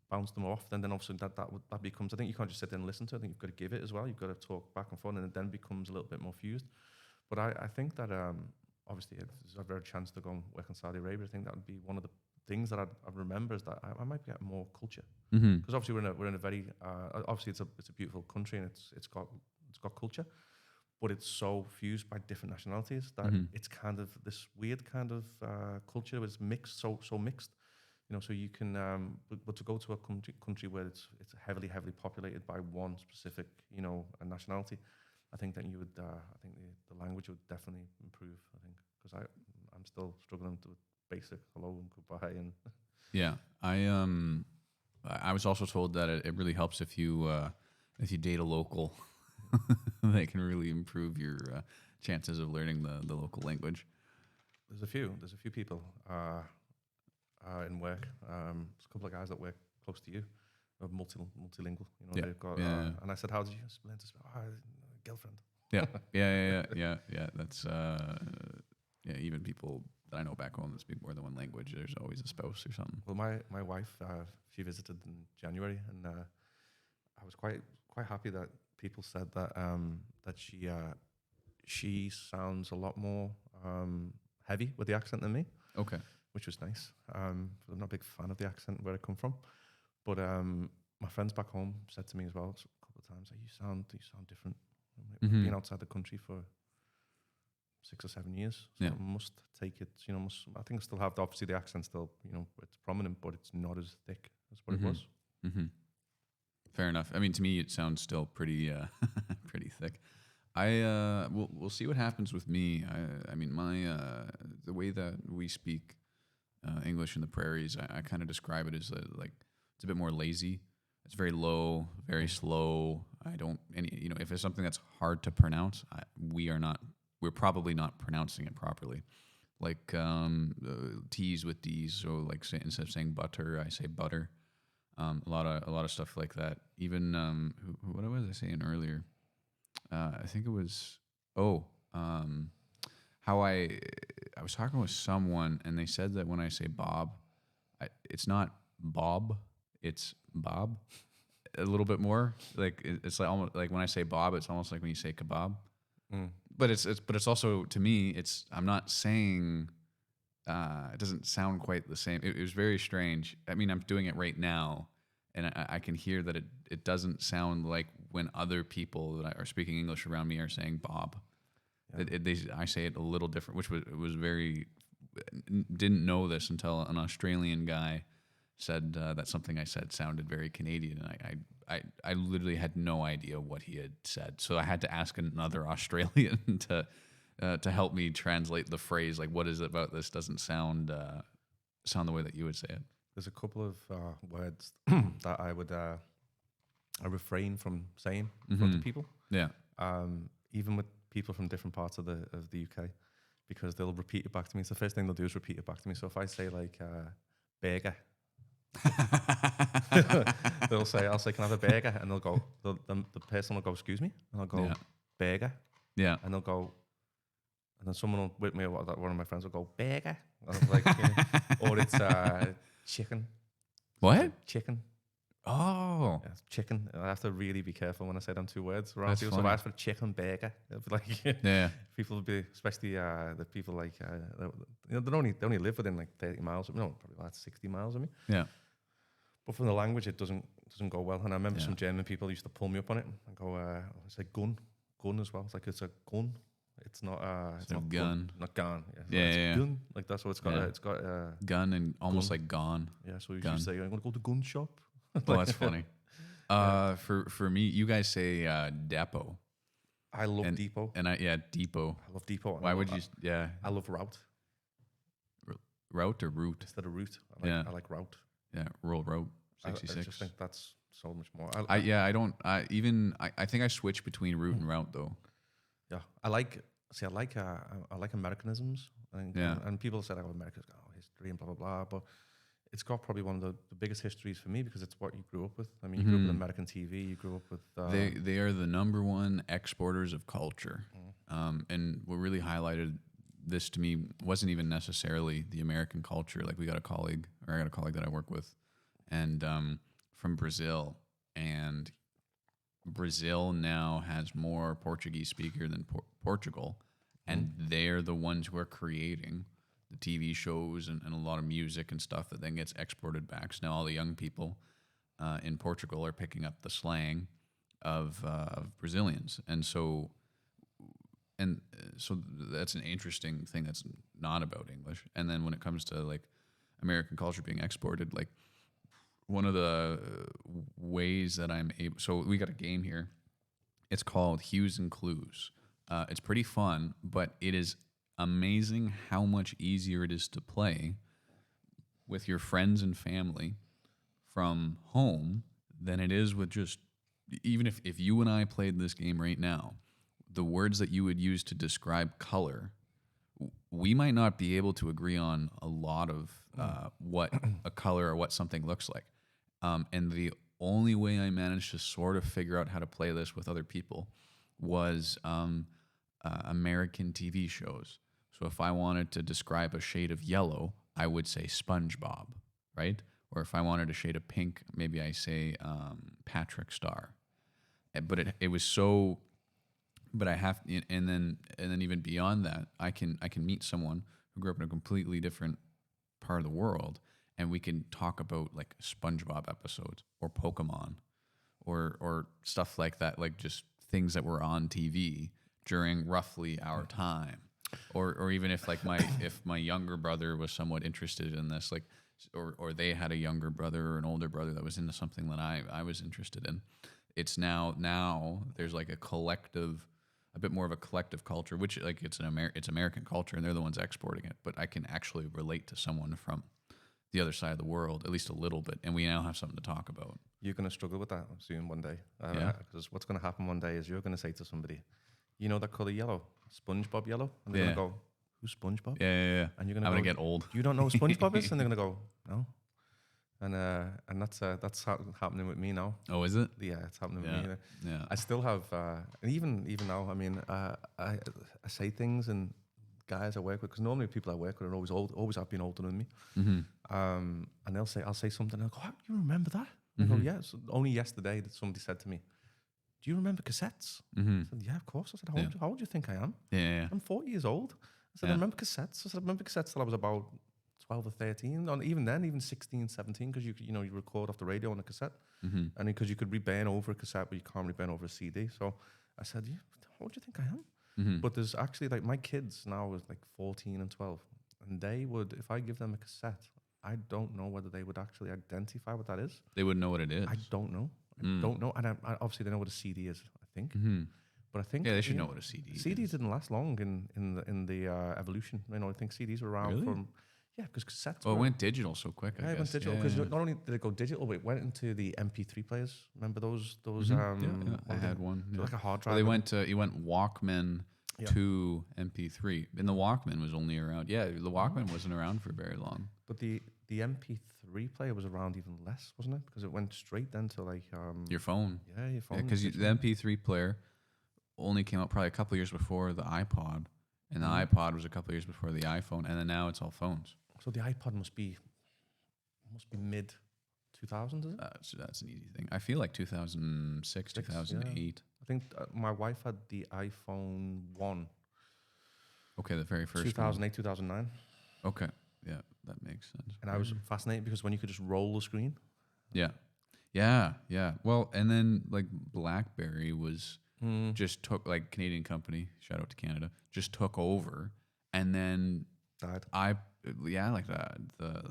bounce them off, then obviously that becomes, I think you can't just sit there and listen to it. I think you've got to give it as well. You've got to talk back and forth, and it then becomes a little bit more fused. But I think that obviously if there's ever a chance to go and work in Saudi Arabia, I think that would be one of the things that I remember is that I might get more culture, because obviously we're in a very obviously it's a beautiful country, and it's got culture, but it's so fused by different nationalities that it's kind of this weird kind of culture that's mixed, so mixed. So you can, but to go to a country where it's heavily populated by one specific, a nationality, I think that you would, I think the language would definitely improve. I think because I'm still struggling basic hello and goodbye. And Yeah, I was also told that it really helps if you date a local. They can really improve your chances of learning the local language. there's a few people in work. There's a couple of guys that work close to you, are multilingual. You know, Yeah, they've got. yeah. And I said, "How did you learn to speak?" Girlfriend. Yeah, yeah. That's even people that I know back home that speak more than one language. There's always a spouse or something. Well, my wife, she visited in January, and I was quite happy that people said that that she sounds a lot more heavy with the accent than me, Okay. which was nice. I'm not a big fan of the accent where I come from, but my friends back home said to me as well a couple of times, "You sound different." I've Mhm. been outside the country for 6 or 7 years, so Yeah. I must take it. I think I still have obviously the accent still. It's prominent, but it's not as thick as what it was. Mm-hmm. Fair enough. I mean, to me, it sounds still pretty pretty thick. We'll see what happens with me. I mean, my the way that we speak English in the prairies, I kind of describe it as like it's a bit more lazy. It's very low, very slow. I don't if it's something that's hard to pronounce, we're probably not pronouncing it properly. Like T's with D's, so like instead of saying butter, I say butter. A lot of stuff like that. Even what was I saying earlier? I think it was how I was talking with someone and they said that when I say Bob, it's not Bob, it's Bob. A little bit more like it's like almost like when I say Bob, it's almost like when you say kebab. Mm. But it's also to me I'm not saying. It doesn't sound quite the same. It was very strange. I mean, I'm doing it right now, and I can hear that it doesn't sound like when other people that are speaking English around me are saying Bob. Yeah. I say it a little different, which was very didn't know this until an Australian guy said that something I said sounded very Canadian, and I literally had no idea what he had said, so I had to ask another Australian to help me translate the phrase, like what is it about this doesn't sound the way that you would say it. There's a couple of words that I refrain from saying in front of people, Yeah. even with people from different parts of the UK, because they'll repeat it back to me. So the first thing they'll do is repeat it back to me. So if I say like burger, I'll say, "Can I have a burger?" And they'll go, the person will go, "Excuse me?" And I'll go, Yeah. "Burger." Yeah. And they'll go, and then someone with me, one of my friends will go, "Burger." And I was like, yeah. Or it's chicken. What? Chicken. Oh, Yeah, it's chicken. I have to really be careful when I say them two words around That's people. So if funny. I ask for chicken burger, it'll be like, yeah. people will be, especially the people like, they only live within like 30 miles, no, probably about 60 miles of me. Yeah. But from the language, it doesn't go well. And I remember Yeah. some German people used to pull me up on it and go, I say gun as well. It's like, it's a gun. It's not It's a gun. not gun. Yeah, it's yeah. gun. Like that's what it's got. Yeah. It's got Gun and almost Gun. like gone. yeah. So we Gun. used to say, "I'm gonna go to gun shop." Oh, that's funny. For me, you guys say depot, I love And- depot. and depot. I love depot. and Why I would love, you? Yeah, I love route route or route? instead of route. I like route. Yeah, rural route I 66. just think that's so much more. I don't. I think I switch between route and route though. Yeah, I like Americanisms, and Yeah. and people say, "Oh, America's got history and blah blah blah," but it's got probably one of the biggest histories for me because it's what you grew up with. I mean, you grew up with American TV, you grew up with They are the number one exporters of culture, and what really highlighted this to me wasn't even necessarily the American culture. Like I got a colleague that I work with, and from Brazil, and Brazil now has more Portuguese speaker than Portugal, and they're the ones who are creating the TV shows and a lot of music and stuff that then gets exported back. So now all the young people in Portugal are picking up the slang of Brazilians, and so that's an interesting thing that's not about English. And then when it comes to like American culture being exported, like one of the ways that I'm able, so we got a game here. It's called Hues and Clues. It's pretty fun, but it is amazing how much easier it is to play with your friends and family from home than it is with just, even if you and I played this game right now, the words that you would use to describe color, we might not be able to agree on a lot of what a color or what something looks like. And the only way I managed to sort of figure out how to play this with other people was American TV shows. So if I wanted to describe a shade of yellow, I would say SpongeBob, right? Or if I wanted a shade of pink, maybe I say Patrick Star. But it was so. But I have, and then even beyond that, I can meet someone who grew up in a completely different part of the world, and we can talk about like SpongeBob episodes or Pokemon, or stuff like that, like just things that were on TV during roughly our time, or even if like if my younger brother was somewhat interested in this, like, or they had a younger brother or an older brother that was into something that I was interested in. It's now there's like a bit more of a collective culture, which like it's American culture, and they're the ones exporting it. But I can actually relate to someone from the other side of the world, at least a little bit, and we now have something to talk about. You're going to struggle with that soon one day. Yeah. Because what's going to happen one day is you're going to say to somebody, you know that color yellow, SpongeBob yellow? And they're going to go, who's SpongeBob? Yeah. And you're going I'm to gonna get old. You don't know who SpongeBob is? And they're going to go, no. And that's happening with me now. Oh, is it? Yeah, it's happening with me. Yeah. I still have, and even now, I mean, I say things, and guys I work with, because normally people I work with are always have been older than me. Mm-hmm. And I'll say something, and I'll go, oh, you remember that? I go, yeah. So only yesterday that somebody said to me, do you remember cassettes? Mm-hmm. I said, yeah, of course. I said, how old do you think I am? Yeah. I'm 40 years old. I said, I remember cassettes. I said, I remember cassettes till I was about 12 or 13. And even then, even 16, 17, because you record off the radio on a cassette. Mm-hmm. And because you could reburn over a cassette, but you can't reburn over a CD. So I said, yeah, how old do you think I am? Mm-hmm. But there's actually, like, my kids now is like 14 and 12. And they would, if I give them a cassette, I don't know whether they would actually identify what that is. They wouldn't know what it is. I don't know. Don't know. And I obviously they know what a CD is, I think. Mm-hmm. But I think they should know what a CD is. CDs didn't last long in the evolution. I think CDs were around from because cassettes. Well, it went digital so quick. I guess. It went digital because not only did it go digital, but it went into the MP3 players. Remember those? I had one. Like a hard drive. Well, he went Walkman to MP3, and the Walkman was only around. Yeah, the Walkman wasn't around for very long. But the MP3 player was around even less, wasn't it? Because it went straight then to like your phone. Yeah, your phone. Because the MP3 player only came out probably a couple of years before the iPod, and the iPod was a couple of years before the iPhone, and then now it's all phones. So the iPod must be mid 2000s, is it? That's an easy thing. I feel like 2006, 2008. Yeah. I think my wife had the iPhone 1. Okay, the very first 2008, one. 2009. Okay, yeah, that makes sense. And I was fascinated because when you could just roll the screen. Yeah. Well, and then like BlackBerry was just took, like, Canadian company, shout out to Canada, just took over, and then died. Like the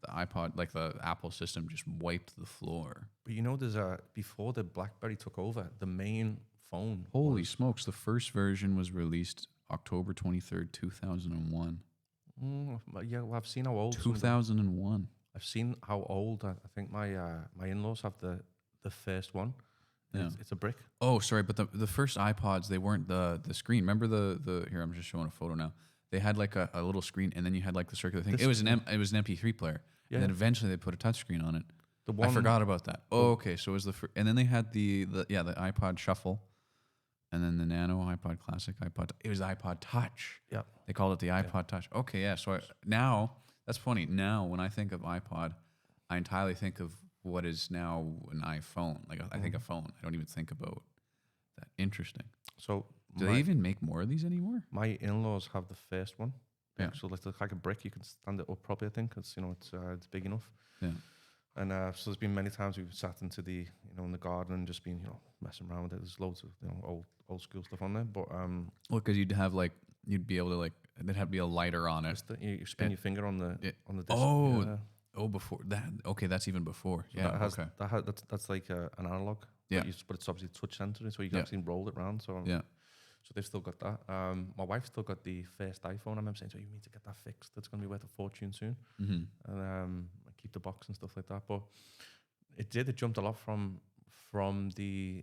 iPod, like the Apple system, just wiped the floor. But there's before the BlackBerry took over, the main phone. Holy smokes! The first version was released October 23rd, 2001. Yeah, well, I've seen how old. 2001. I've seen how old. I think my in-laws have the first one. Yeah. It's a brick. Oh, sorry, but the first iPods, they weren't the screen. Remember the here, I'm just showing a photo now. They had like a little screen, and then you had like the circular thing. It was an MP3 player, and then eventually they put a touchscreen on it. I forgot about that. Oh, okay. So it was and then they had the iPod Shuffle, and then the Nano, iPod Classic, It was iPod Touch. Yeah, they called it the iPod Touch. Okay, yeah. So now that's funny. Now when I think of iPod, I entirely think of what is now an iPhone. Like I think a phone. I don't even think about that. Interesting. So do they even make more of these anymore? My in-laws have the first one. Yeah. So it's like a brick. You can stand it up properly, I think, because it's big enough. Yeah. And so there's been many times we've sat into the in the garden and just been messing around with it. There's loads of old school stuff on there, but well, because you'd be able to like there'd have to be a lighter on it. You spin your finger on the disc. Before that. Okay, that's even before. So that's like an analog. Yeah. But it's obviously touch sensitive, so you can actually roll it around. So yeah. So they've still got that. My wife's still got the first iPhone. I remember saying, so you need to get that fixed. It's going to be worth a fortune soon. Mm-hmm. And I keep the box and stuff like that. But it jumped a lot from the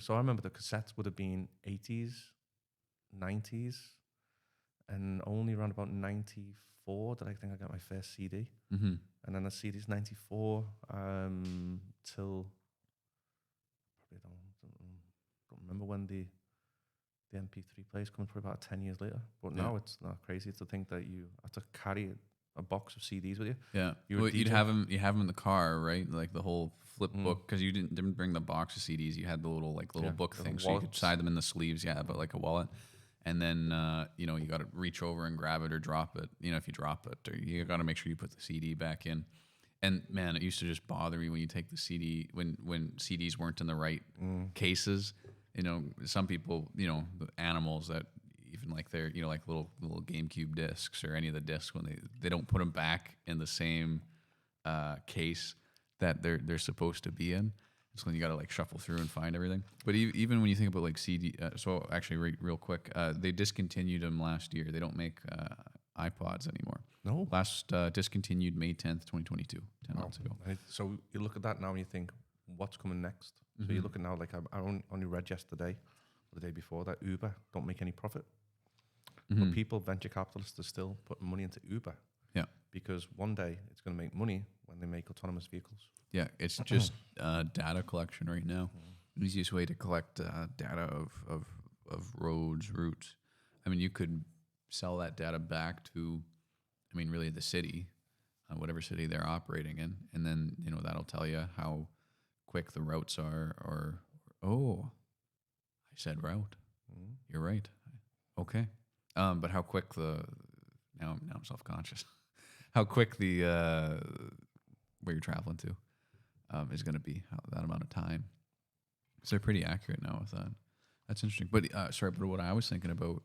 so I remember the cassettes would have been 80s, 90s, and only around about 94 that I think I got my first CD. Mm-hmm. And then the CD's 94 till probably don't remember when the MP3 players coming, probably about 10 years later. But now it's not crazy to think that you have to carry a box of CDs with you. Yeah, you'd have them in the car, right? Like the whole flip book, because you didn't bring the box of CDs. You had the little book thing, so you could slide them in the sleeves. Yeah, but like a wallet. And then you got to reach over and grab it or drop it. If you drop it, or you got to make sure you put the CD back in. And man, it used to just bother me when you take the CD when CDs weren't in the right cases. Some people, the animals that even like their like little GameCube discs or any of the discs, when they don't put them back in the same case that they're supposed to be in. So then you got to like shuffle through and find everything. But even when you think about like CD, so actually real quick, they discontinued them last year. They don't make iPods anymore. No. Last discontinued May 10th, 2022, 10 months ago. So you look at that now and you think, what's coming next? So you look at now, like I only read yesterday or the day before that Uber don't make any profit. But people, venture capitalists, are still putting money into Uber. Yeah. Because one day it's going to make money when they make autonomous vehicles. Yeah, it's just data collection right now. The easiest way to collect data of roads, routes. I mean, you could sell that data back to, really the city, whatever city they're operating in, and then that'll tell you how quick the routes are. Or I said route. You're right. Okay, but how quick now I'm self-conscious. How quick the where you're traveling to is going to be that amount of time. So they're pretty accurate now with that. That's interesting. But but what I was thinking about,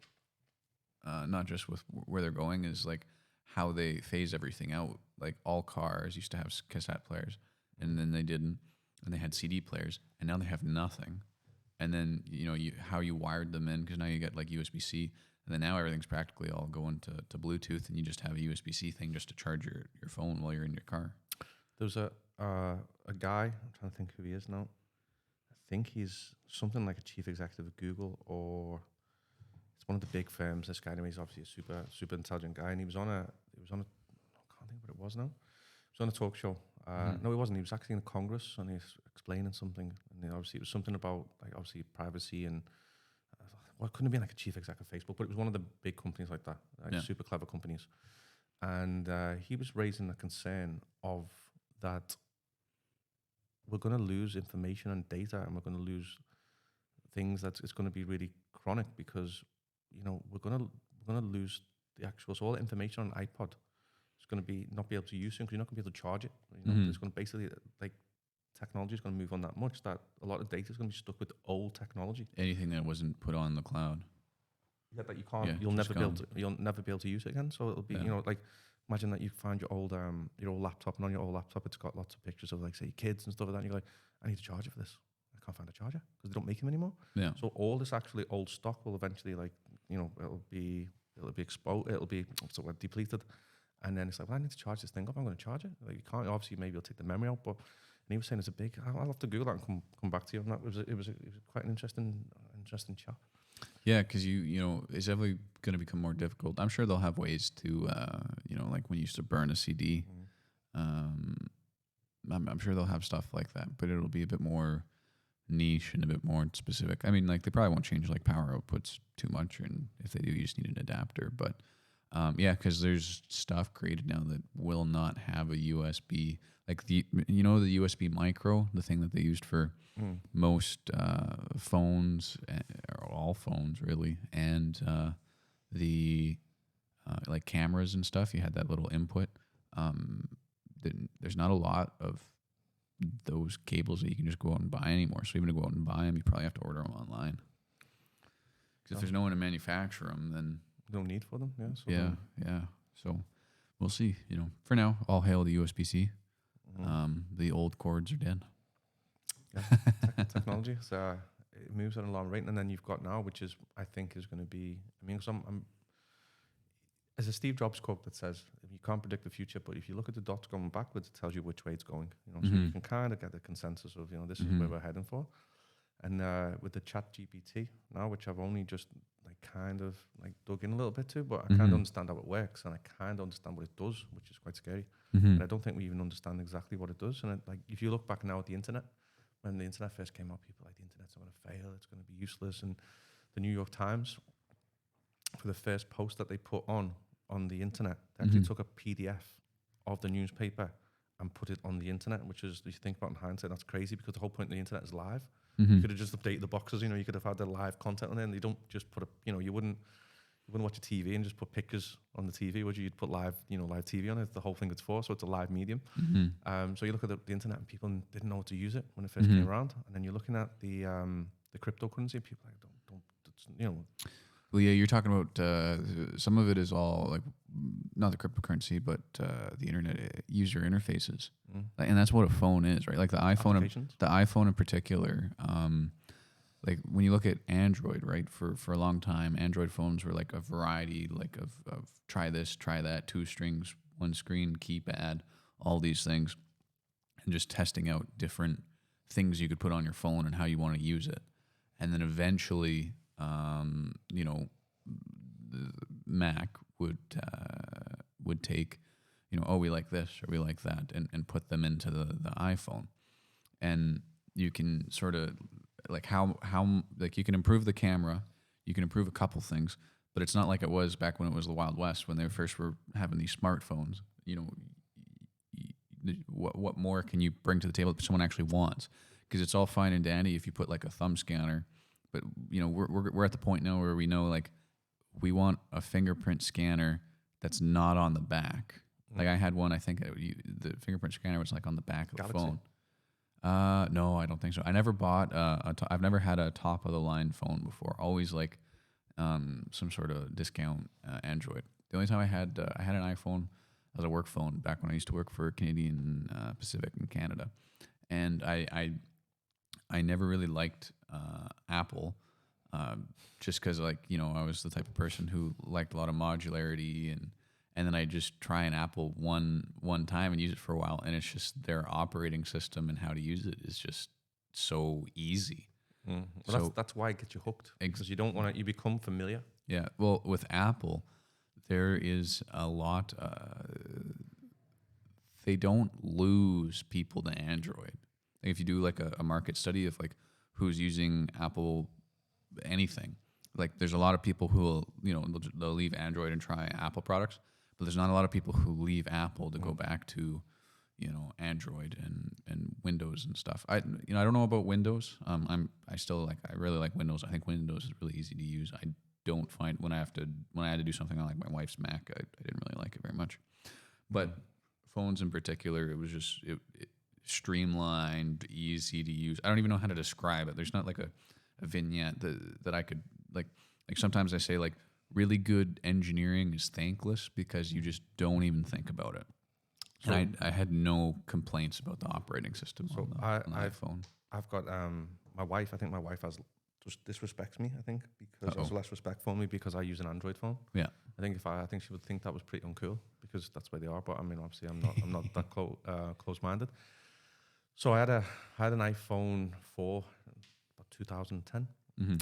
not just with where they're going, is like how they phase everything out. Like all cars used to have cassette players, and then they didn't, and they had CD players, and now they have nothing. And then how you wired them in, because now you get like USB-C, and then now everything's practically all going to Bluetooth, and you just have a USB-C thing just to charge your phone while you're in your car. There's a guy, I'm trying to think who he is now. I think he's something like a chief executive of Google, or it's one of the big firms. This guy, anyway, he's obviously a super intelligent guy, and he was on a I can't think what it was now. He was on a talk show. No, he wasn't. He was actually in Congress, and he was explaining something, and obviously it was something about like obviously privacy and. Well, it couldn't have been like a chief exec of Facebook, but it was one of the big companies like that, super clever companies. And he was raising the concern of that we're going to lose information and data, and we're going to lose things that it's going to be really chronic, because we're going to lose the actual, so all the information on an iPod is going to not be able to use it, because you're not going to be able to charge it. It's going to basically like. Technology is going to move on that much that a lot of data is going to be stuck with old technology. Anything that wasn't put on the cloud. Yeah, that you can't. Yeah, you'll never be able to use it again. So it'll be like imagine that you find your old laptop, and on your old laptop it's got lots of pictures of like say kids and stuff like that. And you're like, I need to charge it for this. I can't find a charger because they don't make them anymore. Yeah. So all this actually old stock will eventually it'll be exposed. It'll be depleted. And then it's like, well, I need to charge this thing up. I'm going to charge it. Like you can't. Obviously, maybe you'll take the memory out, but. And he was saying it's a big. I'll have to Google that and come back to you. And that was it was quite an interesting chat. Yeah, because it's definitely going to become more difficult. I'm sure they'll have ways to like when you used to burn a CD. I'm sure they'll have stuff like that, but it'll be a bit more niche and a bit more specific. I mean, like they probably won't change like power outputs too much, and if they do, you just need an adapter. But because there's stuff created now that will not have a USB. Like the USB micro, the thing that they used for most phones, or all phones really, and the like cameras and stuff. You had that little input. There's not a lot of those cables that you can just go out and buy anymore. So even to go out and buy them, you probably have to order them online. Because if there's no one to manufacture them, then no need for them. Yeah. So yeah. So we'll see. For now, all hail the USB-C. The old cords are dead. Yeah, technology. So it moves at an alarm rate, and then you've got now, which is I think is going to be. I mean, there's a Steve Jobs quote that says, "You can't predict the future, but if you look at the dots going backwards, it tells you which way it's going." You know, so you can kind of get the consensus of, this is where we're heading for. And with the Chat GPT now, which I've only just kind of dug in a little bit to, but I kind of understand how it works, and I kind of understand what it does, which is quite scary. And I don't think we even understand exactly what it does. And if you look back now at the internet, when the internet first came out, people the internet's not going to fail, it's going to be useless. And the New York Times, for the first post that they put on the internet, they actually took a PDF of the newspaper and put it on the internet, which is, if you think about in hindsight, that's crazy, because the whole point of the internet is live. You could have just updated the boxes, you could have had the live content on there, and you don't just put you wouldn't watch a TV and just put pictures on the TV, would you? You'd put live TV on it. It's the whole thing it's for, so it's a live medium. So you look at the internet, and people didn't know how to use it when it first came around, and then you're looking at the cryptocurrency, and people don't. Well, yeah, you're talking about some of it is all not the cryptocurrency, but the internet user interfaces, and that's what a phone is, right? Like the iPhone in particular. When you look at Android, right? For a long time, Android phones were a variety, of try this, try that, 2 strings, 1 screen, keypad, all these things, and just testing out different things you could put on your phone and how you want to use it, and then eventually. The Mac would take, we like this or we like that, and put them into the iPhone, and you can sort of how you can improve the camera, you can improve a couple things, but it's not like it was back when it was the Wild West when they first were having these smartphones. What more can you bring to the table that someone actually wants? Because it's all fine and dandy if you put a thumb scanner. But we're at the point now where we know we want a fingerprint scanner that's not on the back. I had one. I think the fingerprint scanner was on the back of the phone. No, I don't think so. I never bought. I've never had a top of the line phone before. Always some sort of discount Android. The only time I had an iPhone as a work phone back when I used to work for Canadian Pacific in Canada, and I never really liked Apple, just because I was the type of person who liked a lot of modularity, and then I just try an Apple one time and use it for a while, and it's just their operating system and how to use it is just so easy. Well, so that's why it gets you hooked, because you don't want to. You become familiar. Yeah. Well, with Apple, there is a lot. They don't lose people to Android. If you do a market study of who's using Apple anything, there's a lot of people who will they'll leave Android and try Apple products, but there's not a lot of people who leave Apple to go back to Android and Windows and stuff. I don't know about Windows. I really like Windows. I think Windows is really easy to use. I don't find when I had to do something on my wife's Mac, I didn't really like it very much. But phones in particular, it was just it streamlined, easy to use. I don't even know how to describe it. There's not a vignette that I could sometimes I say really good engineering is thankless because you just don't even think about it. So and I had no complaints about the operating system on the iPhone. I've got my wife. I think my wife just disrespects me. I think because has less respect for me because I use an Android phone. Yeah. I think she would think that was pretty uncool because that's where they are. But I mean, obviously, I'm not that close-minded. So I had an iPhone 4 about 2010,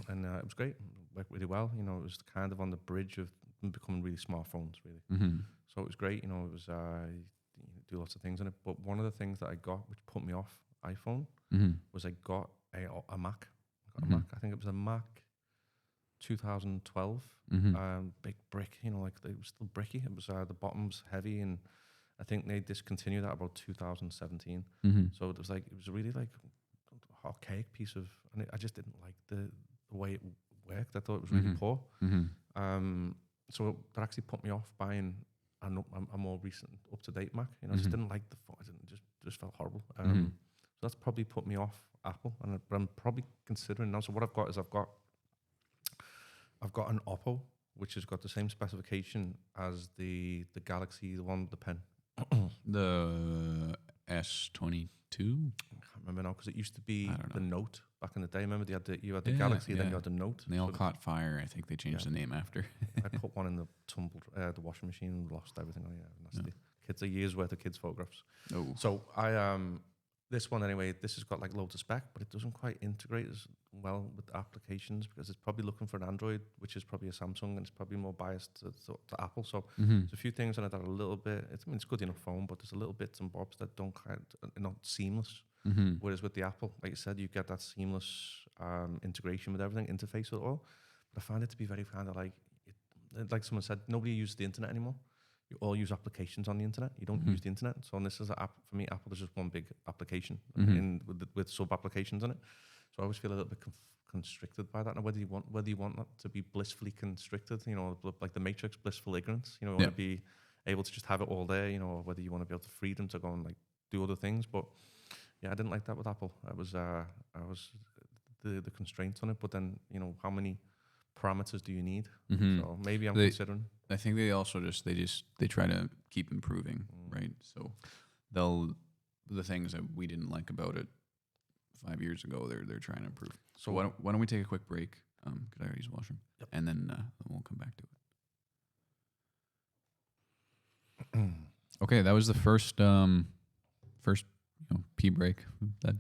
and it was great. It worked really well. It was kind of on the bridge of becoming really smartphones, really. So it was great. It was do lots of things on it. But one of the things that I got, which put me off iPhone, was I got a Mac. I got a Mac. I think it was a Mac 2012, big brick. It was still bricky. It was the bottom's heavy and. I think they discontinued that about 2017. So it was a really archaic piece of, and I just didn't like the way it worked. I thought it was really poor. So that actually put me off buying a more recent, up to date Mac. I just didn't like the phone. It just felt horrible. So that's probably put me off Apple. But I'm probably considering now. So what I've got is I've got an Oppo, which has got the same specification as the Galaxy, the one with the pen. The S22? I can't remember now because it used to be the Note. back in the day. Remember, you had the Yeah, Galaxy, then yeah. you had the Note. And they all So caught fire. I think they changed the name after. I put one in the the washing machine, lost everything. Oh yeah, nasty. Kids, a year's worth of kids' photographs. Oh. So this one anyway, this has got like loads of spec, but it doesn't quite integrate as well with applications because it's probably looking for an Android, which is probably a Samsung, and it's probably more biased to Apple. So there's a few things on it that are a little bit. It's good enough phone, but there's a little bits and bobs that don't not seamless. Whereas with the Apple, like you said, you get that seamless integration with everything, interface with it all. But I find it to be very kind of like someone said, nobody uses the internet anymore. You all use applications on the internet. You don't use the internet. So on this is an app for me. Apple is just one big application with sub applications on it. So I always feel a little bit constricted by that. Now, whether you want that to be blissfully constricted, like the Matrix, blissful ignorance. You want to be able to just have it all there. Or whether you want to be able to freedom to go and like do other things. But yeah, I didn't like that with Apple. I was the constraints on it. But then how many parameters do you need? So maybe I'm considering. I think they also they try to keep improving, right? So the things that we didn't like about it 5 years ago, they're trying to improve. So why don't we take a quick break? Could I use the washroom? Yep. And then we'll come back to it. Okay, that was the first pee break that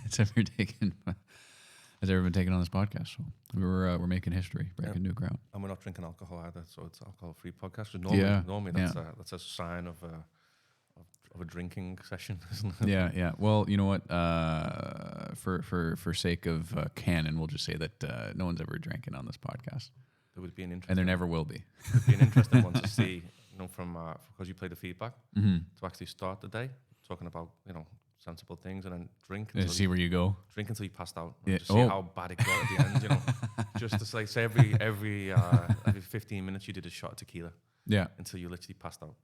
it's ever taken. Has ever been taken on this podcast. So we're making history, breaking new ground. And we're not drinking alcohol either, so it's alcohol-free podcast. Normally that's a sign of a drinking session, isn't it? Yeah. Well, you know what? For sake of canon, we'll just say that no one's ever drinking on this podcast. There would be an interesting, and there never will be. It would be an interesting one to see, from because you play the feedback to actually start the day talking about sensible things, and then drink and see where you go. Drink until you passed out. Yeah. Just see how bad it got at the end. Just to say every 15 minutes you did a shot of tequila. Yeah. Until you literally passed out.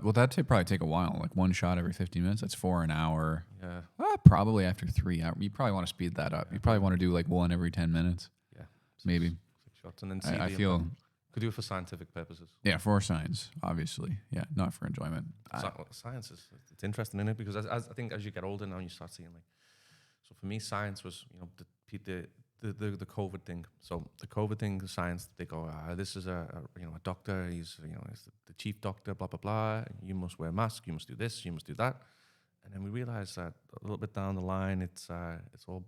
Well, that'd probably take a while. Like one shot every 15 minutes. That's 4 an hour. Yeah. Probably after 3 hours. You probably want to speed that up. You probably want to do like one every 10 minutes. Yeah. Maybe. 6 shots, and then see. I feel. Could do it for scientific purposes. Yeah, for science, obviously. Yeah, not for enjoyment. Science it's interesting, isn't it? Because as I think as you get older now, you start seeing so for me, science was the COVID thing. So the COVID thing, the science, they go, this is a doctor. He's he's the chief doctor. Blah blah blah. You must wear a mask. You must do this. You must do that. And then we realized that a little bit down the line, it's all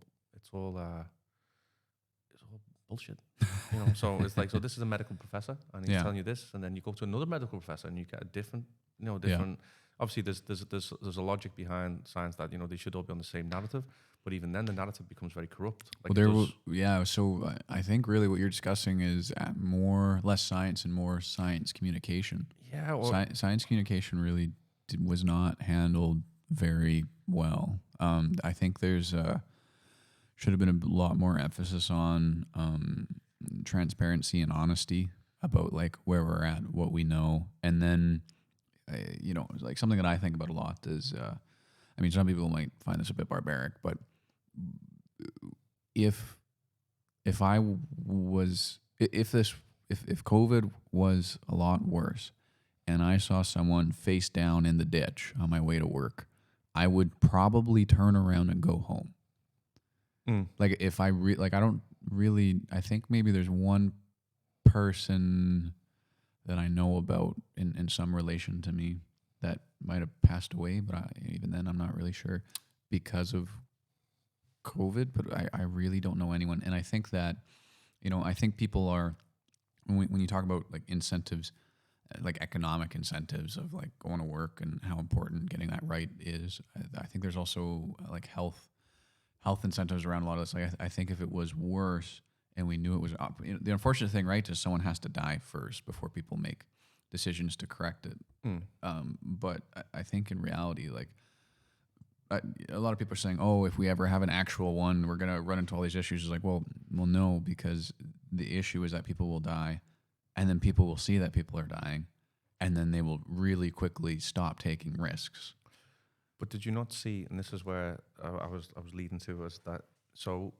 bullshit. So it's like, so this is a medical professor and he's telling you this, and then you go to another medical professor and you get a different. Obviously there's a logic behind science that they should all be on the same narrative, but even then the narrative becomes very corrupt. So I think really what you're discussing is less science and more science communication. Yeah, science communication really was not handled very well. I think there's should have been a lot more emphasis on transparency and honesty about like where we're at, what we know, and then like something that I think about a lot is, some people might find this a bit barbaric, but if COVID was a lot worse, and I saw someone face down in the ditch on my way to work, I would probably turn around and go home. Like if I think maybe there's one person that I know about in some relation to me that might have passed away, but even then I'm not really sure because of COVID, but I really don't know anyone. And I think that, I think people are, when you talk about like incentives, like economic incentives of like going to work and how important getting that right is, I think there's also like health incentives around a lot of this. Like I think if it was worse and we knew it was the unfortunate thing, right, is someone has to die first before people make decisions to correct it. But I think in reality, like a lot of people are saying, oh, if we ever have an actual one, we're going to run into all these issues. It's like, well, no, because the issue is that people will die, and then people will see that people are dying, and then they will really quickly stop taking risks. But did you not see, and this is where I was leading to, was that, so,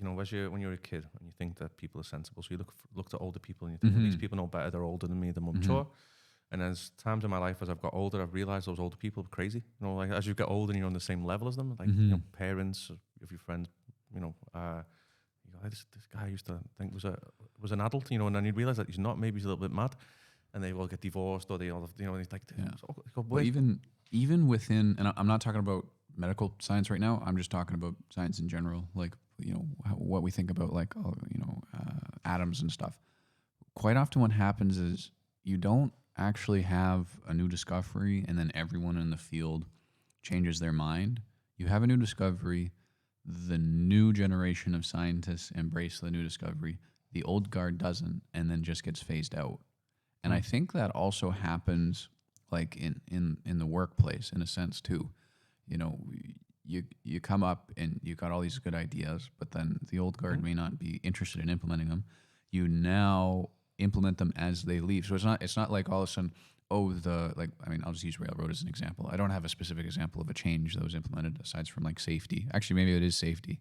when you're a kid and you think that people are sensible, so you look to older people and you think, well, these people know better, they're older than me, they're more mature. And as times in my life, as I've got older, I've realized those older people are crazy. Like as you get older and you're on the same level as them, like parents of your friends, this guy I used to think was an adult, and then you realize that he's not. Maybe he's a little bit mad, and they all get divorced, or they all, and he's like, But even within, and I'm not talking about medical science right now. I'm just talking about science in general, like what we think about, like atoms and stuff. Quite often, what happens is you don't actually have a new discovery, and then everyone in the field changes their mind. You have a new discovery. The new generation of scientists embrace the new discovery. The old guard doesn't, and then just gets phased out. And I think that also happens like in the workplace in a sense too. You come up and you got all these good ideas, but then the old guard may not be interested in implementing them. You now implement them as they leave. So it's not like all of a sudden, I'll just use railroad as an example. I don't have a specific example of a change that was implemented aside from like safety. Actually, maybe it is safety.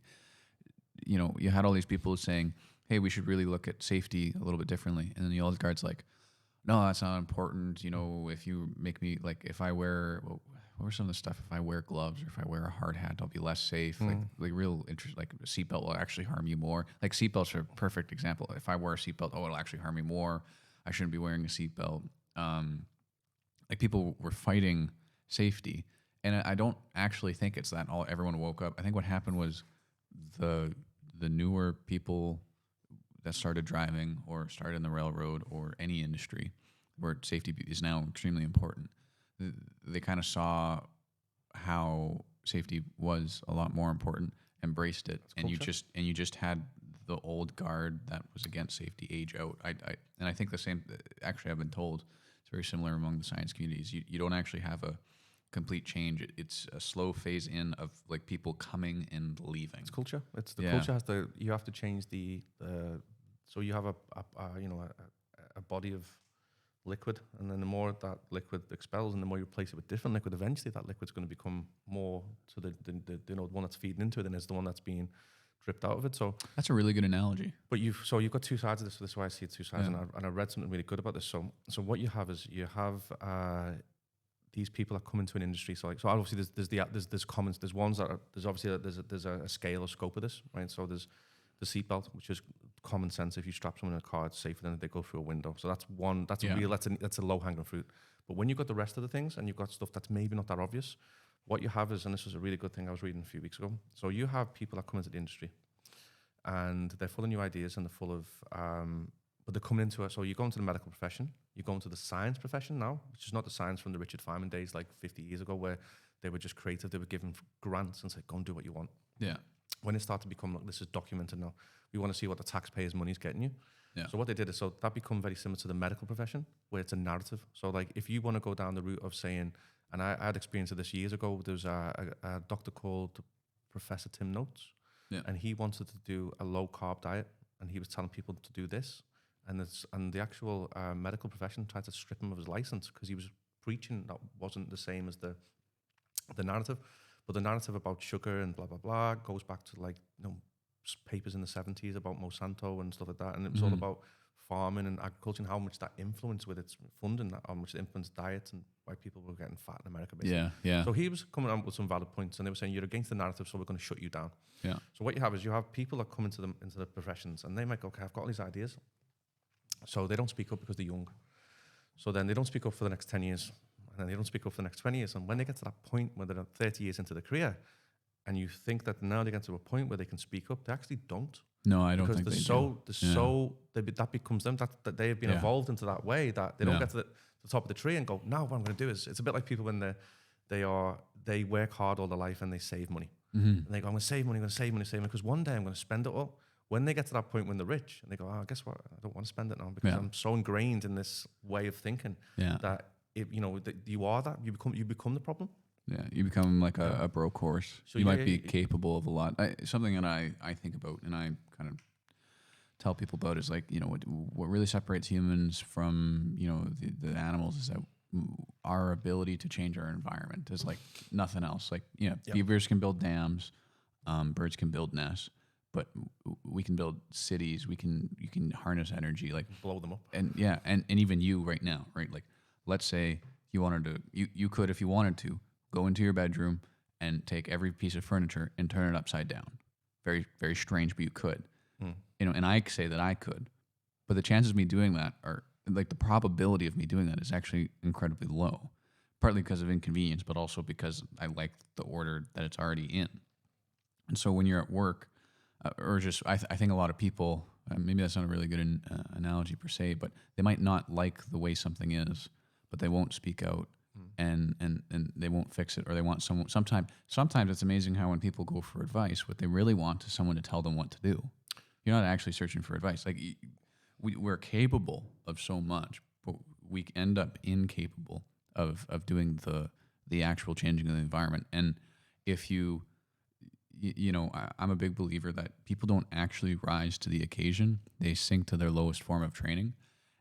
You had all these people saying, hey, we should really look at safety a little bit differently. And then the old guard's like, no, that's not important. If you make me, like, if I wear, what were some of the stuff? If I wear gloves or if I wear a hard hat, I'll be less safe. Like real interest, like a seatbelt will actually harm you more. Like seatbelts are a perfect example. If I wear a seatbelt, it'll actually harm me more. I shouldn't be wearing a seatbelt. Like people were fighting safety, and I don't actually think it's that everyone woke up. I think what happened was the newer people that started driving or started in the railroad or any industry where safety is now extremely important. They kind of saw how safety was a lot more important, embraced it, and you just had the old guard that was against safety age out. I think the same. Actually, I've been told it's very similar among the science communities. You don't actually have a complete change. It's a slow phase in of like people coming and leaving. It's culture. It's the culture has to. You have to change the. So you have a body of liquid, and then the more that liquid expels, and the more you replace it with different liquid, eventually that liquid's going to become more to the one that's feeding into it than is the one that's being dripped out of it. So that's a really good analogy. But you've got two sides of this. So this is why I see it two sides, and I read something really good about this. So what you have is these people that come into an industry. So obviously there's comments. There's ones that there's obviously there's a scale or scope of this, right? So there's the seatbelt, which is common sense. If you strap someone in a car, it's safer than if they go through a window. So that's one. That's a low hanging fruit. But when you've got the rest of the things, and you've got stuff that's maybe not that obvious, what you have is, and this was a really good thing I was reading a few weeks ago. So you have people that come into the industry, and they're full of new ideas, and they're full of, but they're coming into it. So you go into the medical profession, you go into the science profession now, which is not the science from the Richard Feynman days like 50 years ago, where they were just creative. They were given grants and said, go and do what you want. Yeah. When it started to become like, this is documented now, we want to see what the taxpayers' money is getting you. Yeah. So what they did is, so that become very similar to the medical profession, where it's a narrative. So like, if you want to go down the route of saying, and I had experience of this years ago, there's a doctor called Professor Tim Notes, and he wanted to do a low carb diet, and he was telling people to do this, and the actual medical profession tried to strip him of his license because he was preaching that wasn't the same as the narrative. But the narrative about sugar and blah, blah, blah goes back to like, papers in the 70s about Monsanto and stuff like that. And it was all about farming and agriculture and how much that influenced with its funding, how much it influenced diets and why people were getting fat in America, basically. Yeah. So he was coming out with some valid points, and they were saying, you're against the narrative, so we're going to shut you down. Yeah. So what you have is you have people that come into the professions, and they might go, okay, I've got all these ideas. So they don't speak up because they're young. So then they don't speak up for the next 10 years. And then they don't speak up for the next 20 years. And when they get to that point where they're 30 years into their career, and you think that now they get to a point where they can speak up, they actually don't. No, I don't think they do. That becomes them, that they have been evolved into that way that they don't get to the top of the tree and go, now what I'm going to do is, it's a bit like people when they work hard all their life and they save money. And they go, I'm going to save money, because one day I'm going to spend it all. When they get to that point when they're rich, and they go, guess what? I don't want to spend it now because I'm so ingrained in this way of thinking that you become the problem. Yeah, you become like a broke horse. So you might be capable of a lot. Something that I think about and I kind of tell people about is like, what really separates humans from, the animals is that our ability to change our environment is like nothing else. Like, beavers can build dams, birds can build nests, but we can build cities. You can harness energy, like blow them up. And and even you right now, right? Like, let's say you wanted to, you could, if you wanted to, go into your bedroom and take every piece of furniture and turn it upside down. very, very strange, but you could. Mm. And I say that I could, but the chances of me doing that are like the probability of me doing that is actually incredibly low, partly because of inconvenience, but also because I like the order that it's already in. And so when you're at work, or just, I think a lot of people, maybe that's not a really good analogy per se, but they might not like the way something is, but they won't speak out and they won't fix it, or they want someone. Sometimes it's amazing how when people go for advice, what they really want is someone to tell them what to do. You're not actually searching for advice. Like we're capable of so much, but we end up incapable of doing the actual changing of the environment. And if I'm a big believer that people don't actually rise to the occasion; they sink to their lowest form of training.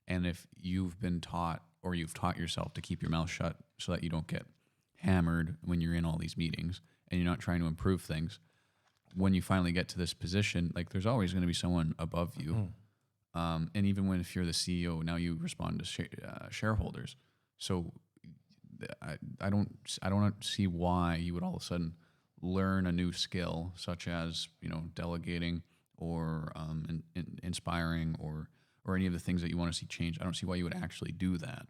And if you've been taught, or you've taught yourself to keep your mouth shut so that you don't get hammered when you're in all these meetings and you're not trying to improve things, when you finally get to this position, like there's always going to be someone above you. And even if you're the CEO, now you respond to shareholders. So I don't see why you would all of a sudden learn a new skill such as delegating or inspiring or any of the things that you want to see change. I don't see why you would actually do that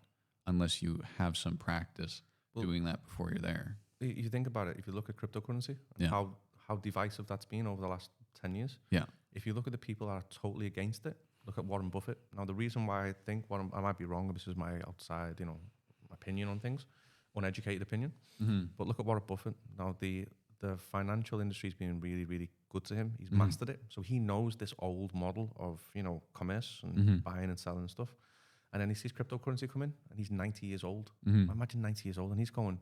unless you have some practice doing that before you're there. You think about it, if you look at cryptocurrency, Yeah. how divisive that's been over the last 10 years. Yeah. If you look at the people that are totally against it, look at Warren Buffett. Now, the reason why I think I might be wrong, this is my outside, opinion on things, uneducated opinion. But look at Warren Buffett. Now, the financial industry's been really, really good to him. He's mastered it. So he knows this old model of, commerce and buying and selling stuff. And then he sees cryptocurrency come in, and he's 90 years old. Imagine 90 years old, and he's going,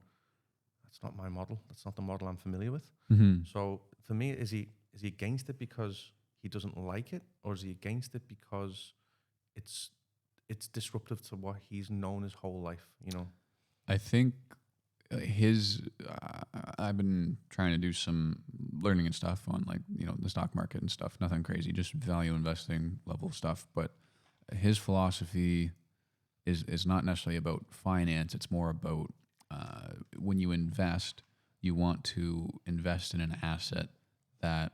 that's not my model. That's not the model I'm familiar with. So for me, is he against it because he doesn't like it, or is he against it because it's disruptive to what he's known his whole life? I think I've been trying to do some learning and stuff on the stock market and stuff. Nothing crazy, just value investing level stuff. But his philosophy is not necessarily about finance. It's more about when you invest, you want to invest in an asset that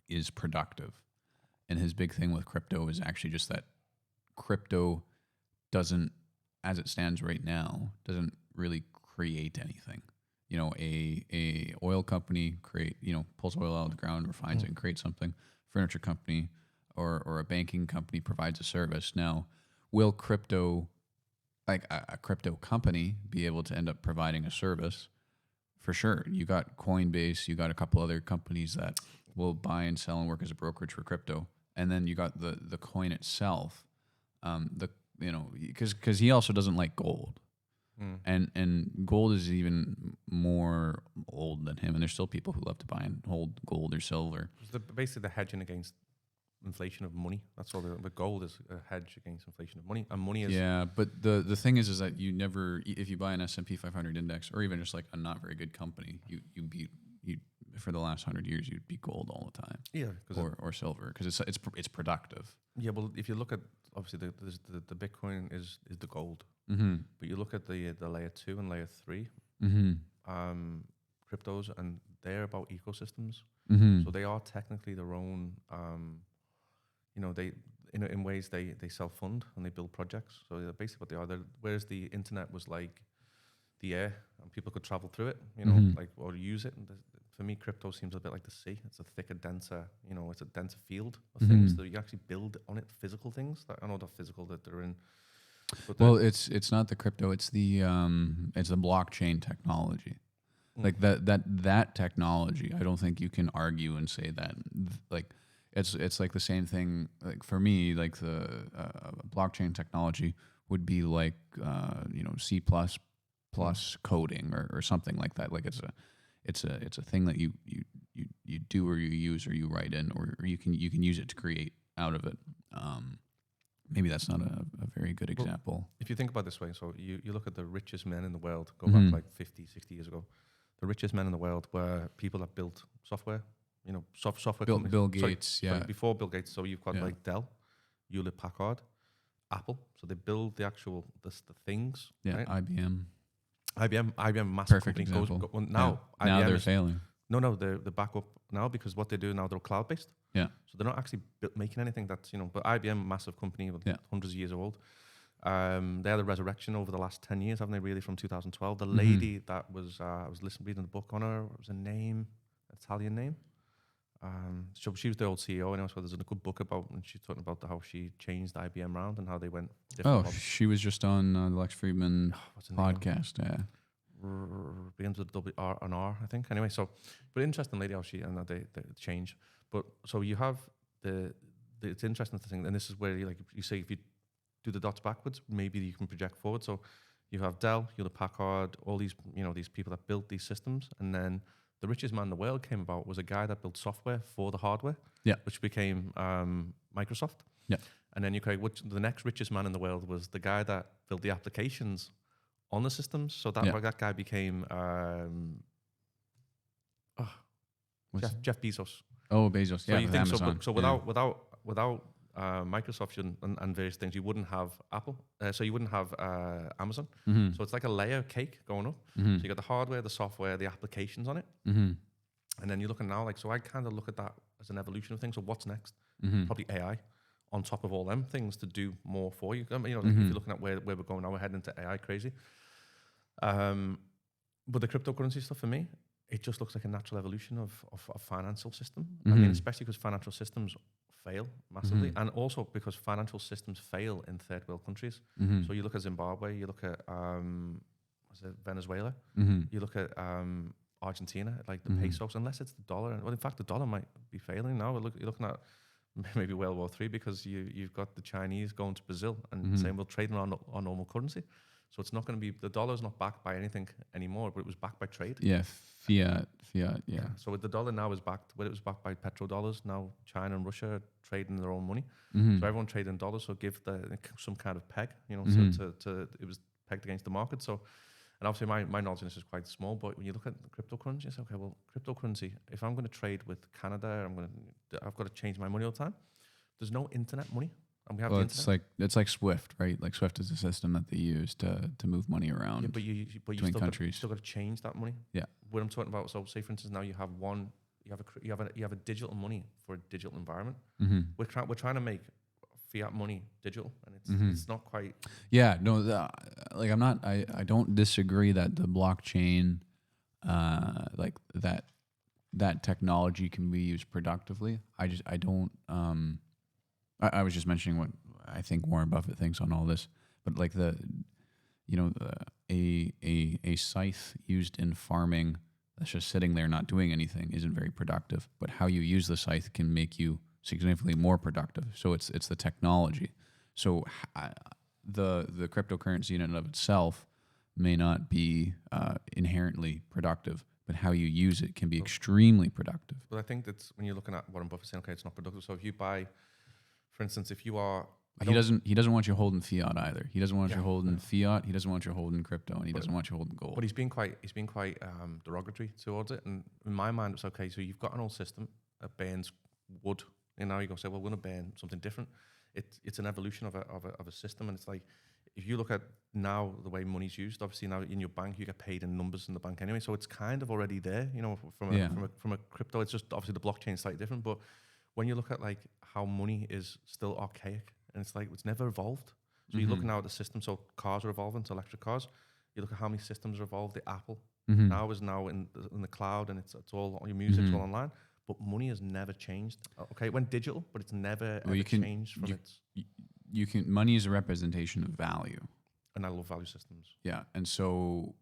is productive. And his big thing with crypto is actually just that crypto doesn't, as it stands right now, doesn't really create anything. A oil company pulls oil out of the ground, refines it, and creates something. Furniture company or a banking company provides a service. Now, will crypto, like a crypto company, be able to end up providing a service? For sure. You got Coinbase, you got a couple other companies that will buy and sell and work as a brokerage for crypto. And then you got the coin itself, because he also doesn't like gold. And gold is even more old than him. And there's still people who love to buy and hold gold or silver. It's basically the hedging against inflation of money. That's all. The gold is a hedge against inflation of money, and money is. Yeah, but the thing is that you never, if you buy an S&P 500 index, or even just like a not very good company, you for the last 100 years you'd beat gold all the time. Yeah, or silver, because it's productive. Yeah, well, if you look at obviously the Bitcoin is the gold, but you look at the layer 2 and layer 3 cryptos, and they're about ecosystems. So they are technically their own. They in ways they self-fund and they build projects. So they're basically what they are. Whereas the internet was like the air, and people could travel through it, or use it. And for me, crypto seems a bit like the sea. It's a thicker, denser, it's a denser field of things that you actually build on it, physical things. I know they're physical that they're in. Well, it's not the crypto. It's the blockchain technology. Like that technology. I don't think you can argue and say that it's like the same thing. Like for me, like the blockchain technology would be like C++ coding or something like that. Like it's a thing that you do or you use or you write in, or you can use it to create out of it. Maybe that's not a very good example. Well, if you think about it this way, so you look at the richest men in the world, go back like 50, 60 years ago. The richest men in the world were people that built software, software companies. Bill Gates, Sorry, before Bill Gates. So you've got like Dell, Hewlett Packard, Apple. So they build the actual the things. Yeah, right? IBM. IBM, massive Perfect company. example. Now now IBM they're failing. No, they're back up now because what they do now, they're cloud based. Yeah. So they're not actually making anything that's, but IBM, massive company, Yeah. hundreds of years old. They had a resurrection over the last 10 years, haven't they, really, from 2012. The Mhm. lady that was, I was reading the book on her, what was her name, Italian name. So she was the old CEO, and so there's a good book about, and she's talking about how she changed IBM around and how they went different. Oh, she was just on the Lex Friedman what's her name? podcast. Yeah. Begins with W R and R, I think. Anyway, so but interesting lady how she and they change. But so you have it's interesting to think, and this is where you say if you do the dots backwards, maybe you can project forward. So you have Dell, Hewlett Packard, all these these people that built these systems, and then the richest man in the world came about was a guy that built software for the hardware, which became Microsoft. Yeah. And then the next richest man in the world was the guy that built the applications on the systems. So that guy became Jeff Bezos. Oh, Bezos. So Yeah, you with think Amazon. so without Microsoft and various things, you wouldn't have Apple. So you wouldn't have Amazon. Mhm. So it's like a layer cake going up. Mhm. So you got the hardware, the software, the applications on it. Mhm. And then you're looking now, so I kind of look at that as an evolution of things. So what's next? Mhm. Probably AI on top of all them things to do more for you. If you're looking at where we're going now, we're heading into AI crazy. But the cryptocurrency stuff for me, it just looks like a natural evolution of a financial system. I mean, especially because financial systems fail massively, and also because financial systems fail in third world countries. Mhm. So you look at Zimbabwe, you look at Venezuela, Mhm. you look at Argentina, like the pesos, unless it's the dollar. Well, in fact, the dollar might be failing now. You're looking at maybe World War III because you've got the Chinese going to Brazil and saying we'll trade on normal currency. So it's not going to be, the dollar's not backed by anything anymore, but it was backed by trade. Yeah, fiat, yeah. So the dollar now is backed, it was backed by petrodollars. Now China and Russia are trading their own money. Mhm. So everyone trading dollars, so give some kind of peg, to it was pegged against the market. So, and obviously my knowledge in this is quite small, but when you look at cryptocurrency, you say, okay, well, cryptocurrency, if I'm going to trade with Canada, I've got to change my money all the time. There's no internet money. And we have the internet. It's like Swift, right? Like Swift is a system that they use to move money around. Yeah, but you between countries. Still got to change that money. Yeah. What I'm talking about. So say for instance, now you have a digital money for a digital environment. Mm-hmm. We're trying to make fiat money digital, and it's not quite. Yeah, no, I don't disagree that the blockchain, like that technology can be used productively. I don't. I was just mentioning what I think Warren Buffett thinks on all this, but like a scythe used in farming that's just sitting there not doing anything isn't very productive. But how you use the scythe can make you significantly more productive. So it's the technology. So the cryptocurrency in and of itself may not be inherently productive, but how you use it can be extremely productive. But I think that's when you're looking at Warren Buffett saying, okay, it's not productive. So if you buy, for instance, if you are... He doesn't want you holding fiat either. He doesn't want you holding fiat. He doesn't want you holding crypto, and he doesn't want you holding gold. But he's been quite derogatory towards it. And in my mind, it's okay. So you've got an old system that burns wood, and now you're going to say, well, we're going to burn something different. It's an evolution of a system, and it's like if you look at now the way money's used. Obviously, now in your bank you get paid in numbers in the bank anyway, so it's kind of already there. From a crypto, it's just obviously the blockchain is slightly different. But when you look at like how money is still archaic. And it's like, it's never evolved. So you're looking now at the system. So cars are evolving to electric cars. You look at how many systems are evolved. The Apple now is in the cloud, and it's all your music's all online. But money has never changed. Okay, it went digital, but it's never changed from its... Money is a representation of value. And I love value systems. Yeah, and so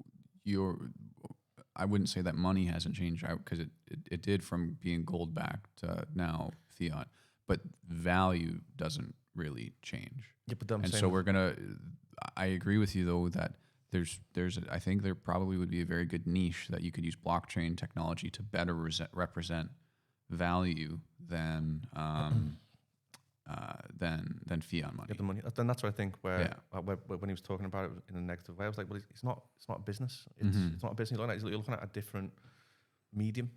I wouldn't say that money hasn't changed out because it did from being gold backed to now fiat. But value doesn't really change. Yeah, but so I agree with you though that I think there probably would be a very good niche that you could use blockchain technology to better represent value than fiat money. Yeah, the money. Then that's what I think. Where when he was talking about it in a negative way, I was like, well, it's not a business. It's not a business. You're looking at a different medium,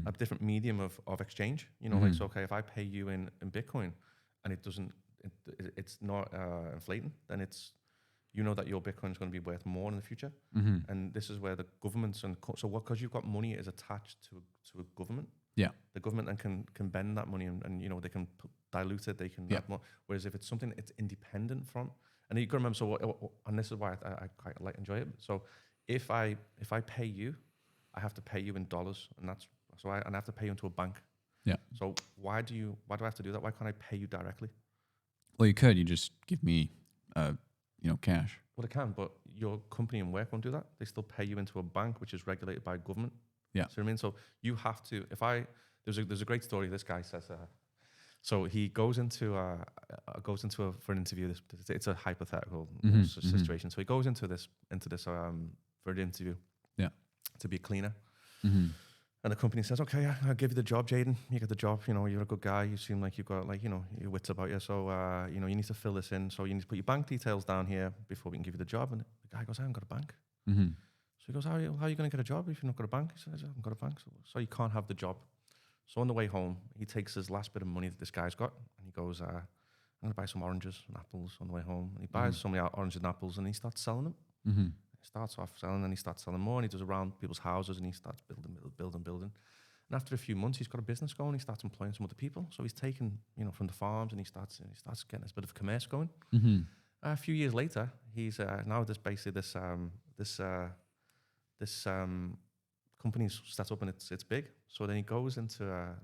a different medium of exchange. Like, so okay, if I pay you in Bitcoin and it's not inflating, then you know that your Bitcoin is going to be worth more in the future. Mm-hmm. And this is where the governments because you've got money is attached to a government. Yeah. The government then can bend that money and you know, they can dilute it. They can add more. Whereas if it's something it's independent from, and you got to remember. So and this is why I quite enjoy it. So if I pay you, I have to pay you in dollars, and I have to pay you into a bank. Yeah. So why do I have to do that? Why can't I pay you directly? Well, you could. You just give me, cash. Well, I can, but your company and work won't do that. They still pay you into a bank, which is regulated by government. Yeah. So I mean, so you have to. There's a great story. This guy says. So he goes into for an interview. It's a hypothetical situation. So he goes into this for the interview. Yeah. To be a cleaner. Mm-hmm. And the company says, okay, yeah, I'll give you the job, Jaden. You get the job. You know, you're a good guy. You seem like you've got your wits about you. So, you need to fill this in. So you need to put your bank details down here before we can give you the job. And the guy goes, I haven't got a bank. Mm-hmm. So he goes, how are you going to get a job if you've not got a bank? He says, I haven't got a bank. So you can't have the job. So on the way home, he takes his last bit of money that this guy's got. And he goes, I'm going to buy some oranges and apples on the way home. And he buys so many oranges and apples and he starts selling them. Mm-hmm. He starts off selling and he starts selling more. And he does around people's houses and he starts building. And after a few months, he's got a business going. He starts employing some other people. So he's taken, from the farms, and he starts getting this bit of commerce going. Mm-hmm. A few years later, he's now this company's set up and it's big. So then he goes into I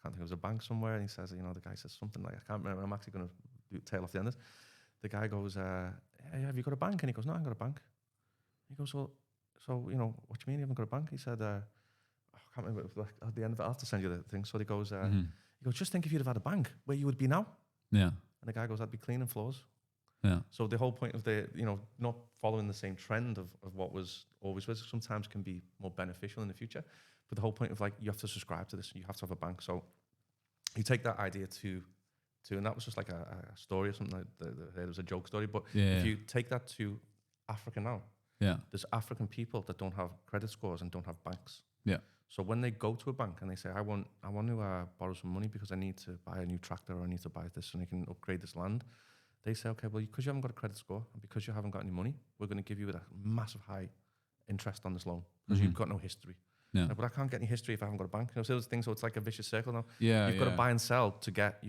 can't think it was a bank somewhere, and he says, the guy says something like, I can't remember. I'm actually going to tail off the end of this. The guy goes, hey, have you got a bank? And he goes, no, I haven't got a bank. He goes, well, so what do you mean you haven't got a bank? He said, I can't remember, at the end of it, I'll have to send you the thing. So he goes, just think if you'd have had a bank, where you would be now. Yeah. And the guy goes, I'd be cleaning floors. Yeah. So the whole point of not following the same trend of what was always was sometimes can be more beneficial in the future. But the whole point of you have to subscribe to this, you have to have a bank. So you take that idea to and that was just like a story or something. It was a joke story. But if you take that to Africa now, there's African people that don't have credit scores and don't have banks. Yeah. So when they go to a bank and they say, I want to borrow some money because I need to buy a new tractor or I need to buy this and I can upgrade this land, they say, okay, well, because you haven't got a credit score and because you haven't got any money, we're going to give you a massive high interest on this loan because you've got no history. Yeah. But I can't get any history if I haven't got a bank. So those things. So it's like a vicious circle now. Yeah. You've got to buy and sell to get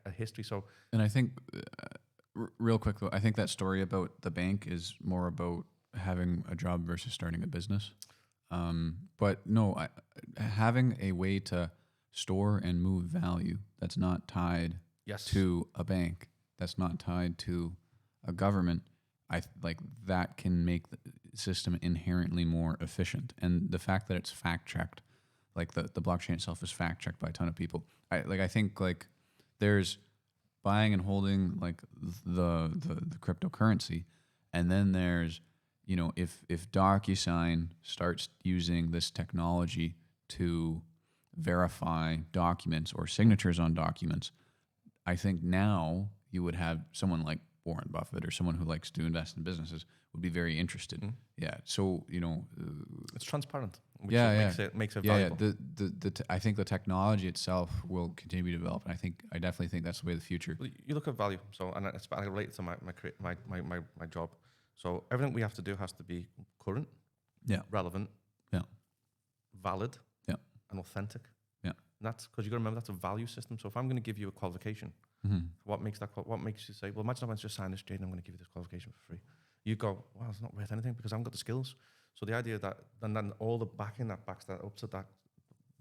a history. So, and I think, real quick though, I think that story about the bank is more about having a job versus starting a business. But no, having a way to store and move value that's not tied to a bank, that's not tied to a government, that can make the system inherently more efficient. And the fact that it's fact checked, like the blockchain itself is fact checked by a ton of people. I think there's buying and holding the cryptocurrency, and then there's if DocuSign starts using this technology to verify documents or signatures on documents, I think now you would have someone like Warren Buffett or someone who likes to invest in businesses would be very interested. Mm. Yeah. So, it's transparent, which makes it valuable. Yeah. I think the technology itself will continue to develop. And I definitely think that's the way of the future. Well, you look at value. So, and it's related to my job. So everything we have to do has to be current, relevant, valid, and authentic. Yeah. And that's because you got to remember that's a value system. So if I'm going to give you a qualification, what makes you say, well, imagine if I just sign this, Jaden, I'm going to give you this qualification for free. You go, well, it's not worth anything because I haven't got the skills. So the idea that, and then all the backing that backs that up to that,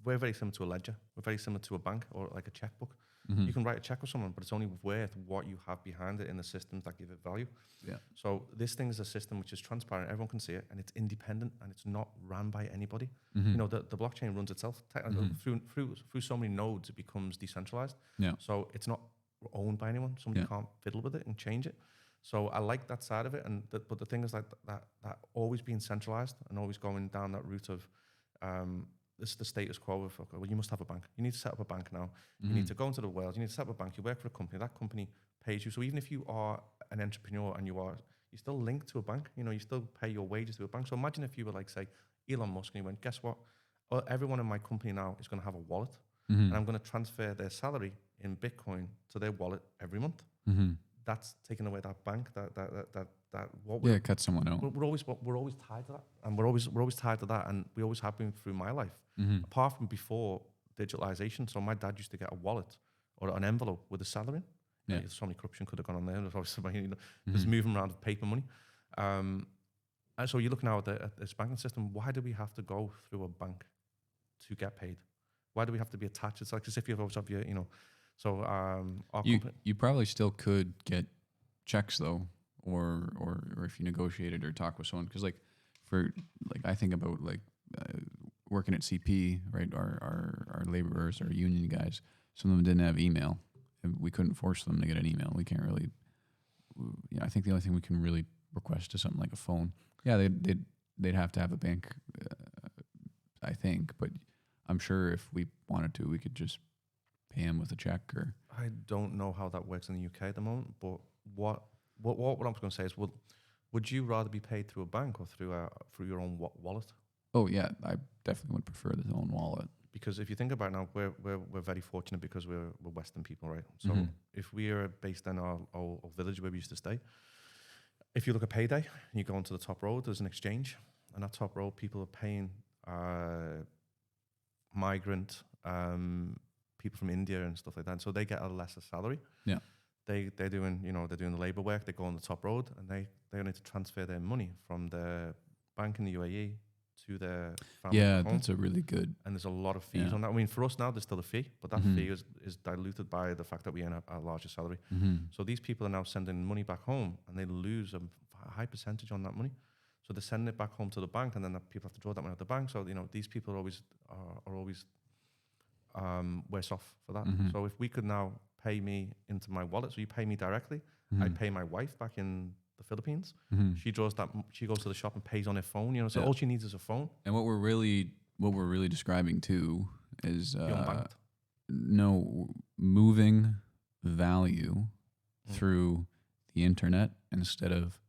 we're very similar to a ledger. We're very similar to a bank or like a checkbook. Mm-hmm. You can write a check with someone, but it's only worth what you have behind it in the systems that give it value. Yeah. So this thing is a system which is transparent. Everyone can see it, and it's independent, and it's not ran by anybody. Mm-hmm. The blockchain runs itself through so many nodes. It becomes decentralized. Yeah. So it's not owned by anyone. Somebody can't fiddle with it and change it. So I like that side of it, but the thing is that always being centralized and always going down that route of this is the status quo of, okay, well, you must have a bank. You need to set up a bank now. Mm-hmm. You need to go into the world. You need to set up a bank. You work for a company. That company pays you. So even if you are an entrepreneur and you're still linked to a bank, you still pay your wages to a bank. So imagine if you were say, Elon Musk, and you went, guess what? Well, everyone in my company now is going to have a wallet, and I'm going to transfer their salary in Bitcoin to their wallet every month. Mm-hmm. that's taking away that bank. That what Yeah, cut someone out. we're always tied to that, and we're always tied to that, and we always have been through my life. Mm-hmm. Apart from before digitalization, so my dad used to get a wallet or an envelope with a salary in. Yeah. Like, so many corruption could have gone on there. There's obviously, there's moving around of paper money. And so you look now at this banking system. Why do we have to go through a bank to get paid? Why do we have to be attached? It's like as if you always have your, So our company, You probably still could get checks though, or if you negotiated or talk with someone, because like I think about like working at CP, right? Our laborers, our union guys, some of them didn't have email, and we couldn't force them to get an email. We can't really. I think the only thing we can really request is something like a phone. Yeah, they'd have to have a bank, I think, but I'm sure if we wanted to, we could just pay him with a check or. I don't know how that works in the UK at the moment, but what I'm going to say is, would you rather be paid through a bank or through your own wallet? Oh yeah, I definitely would prefer the own wallet. Because if you think about it now, we're very fortunate because we're Western people, right? So if we are based in our village where we used to stay, if you look at payday, you go onto the top road, there's an exchange, and that top road people are paying migrant people from India and stuff like that, so they get a lesser salary. Yeah, they're doing the labor work. They go on the top road, and they need to transfer their money from their bank in the UAE to their family. Yeah, home. that's a really good. And there's a lot of fees on that. I mean, for us now, there's still a fee, but that fee is diluted by the fact that we earn a larger salary. So these people are now sending money back home, and they lose a high percentage on that money. So they're sending it back home to the bank, and then the people have to draw that money out the bank. So these people are always worse off for that. So if we could now pay me into my wallet, so you pay me directly, I pay my wife back in the Philippines. She draws that. She goes to the shop and pays on her phone. So all she needs is a phone. And what we're really describing too is Unbanked. moving value through the internet instead of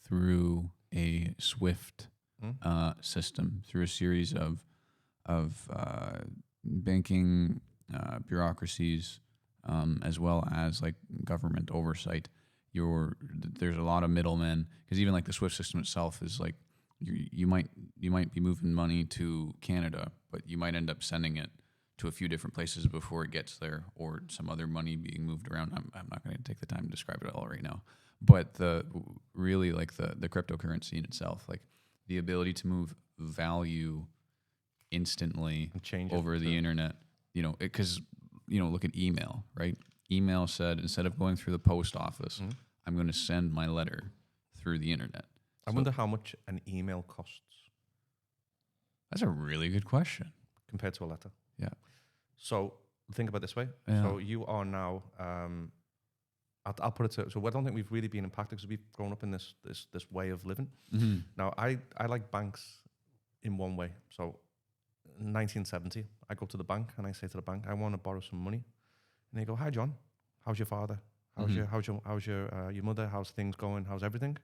through a SWIFT system, through a series of banking bureaucracies, as well as like government oversight. There's a lot of middlemen, because even like the SWIFT system itself is like you might be moving money to Canada, but you might end up sending it to a few different places before it gets there, or some other money being moved around. I'm not going to take the time to describe it all right now, but the cryptocurrency in itself, like the ability to move value instantly over the internet, because look at email, right? Email said, instead of going through the post office, I'm going to send my letter through the internet. I wonder how much an email costs. That's a really good question. Compared to a letter. Yeah. So think about it this way. Yeah. So you are now, I'll put it so I don't think we've really been impacted because we've grown up in this way of living. Now, I like banks in one way. So 1970, I go to the bank and I say to the bank, I want to borrow some money. And they go, "Hi, John. How's your father? How's your mother? How's things going? How's everything?"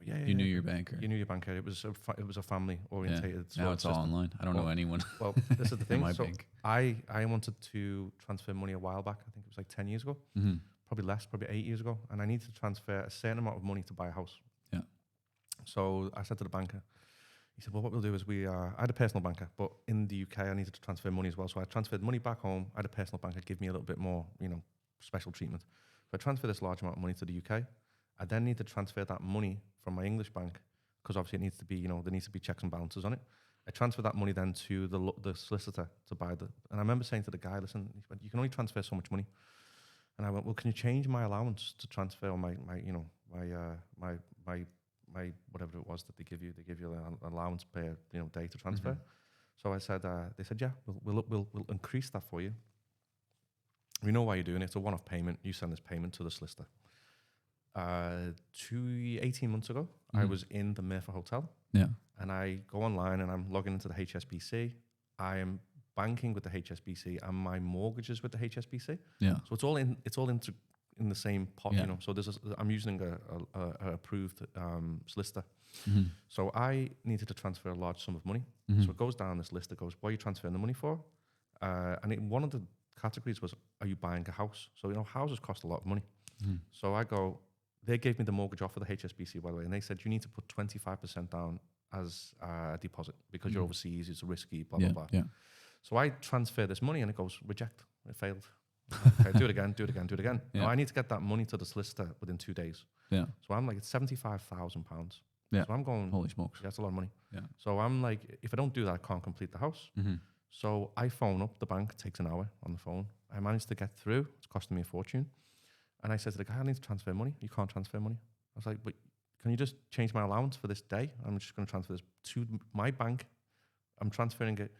Yeah. You knew your banker. You knew your banker. It was a family orientated. Yeah. Now it's all online. I don't know anyone. Well, this is the thing. My so bank. I wanted to transfer money a while back. I think it was like 10 years ago. Probably less, probably 8 years ago. And I needed to transfer a certain amount of money to buy a house. Yeah. So I said to the banker, he said, "Well, what we'll do is I had a personal banker, but in the UK, I needed to transfer money as well. So I transferred money back home. I had a personal banker give me a little bit more, special treatment. So I transferred this large amount of money to the UK. I then need to transfer that money from my English bank, because obviously it needs to be, there needs to be checks and balances on it. I transferred that money then to the solicitor to buy and I remember saying to the guy, "Listen," he went, "you can only transfer so much money." And I went, "Well, can you change my allowance to transfer my whatever it was that they give you an allowance per day to transfer." So I said, they said, "Yeah, we'll increase that for you. We know why you're doing it. It's a one-off payment. You send this payment to the solicitor." 18 months ago, I was in the Merthyr Hotel. Yeah. And I go online and I'm logging into the HSBC. I am banking with the HSBC and my mortgage is with the HSBC. Yeah. So it's all in the same pot, So I'm using a approved solicitor. So I needed to transfer a large sum of money. So it goes down this list. It goes, "What are you transferring the money for?" And one of the categories was, "Are you buying a house?" So houses cost a lot of money. So I go, they gave me the mortgage offer, the HSBC, by the way, and they said, you need to put 25% down as a deposit because you're overseas, it's risky, blah, blah, blah. Yeah. So I transfer this money and it goes, reject. It failed. Okay, do it again, do it again, do it again. Yeah. Now I need to get that money to the solicitor within 2 days. Yeah. So I'm like, it's £75,000. Yeah. So I'm going, Holy smokes. that's a lot of money. Yeah. So I'm like, if I don't do that, I can't complete the house. So I phone up the bank, it takes an hour on the phone. I managed to get through. It's costing me a fortune. And I said to the guy, I need to transfer money. You can't transfer money. I was like, but can you just change my allowance for this day? I'm just going to transfer this to my bank. I'm transferring it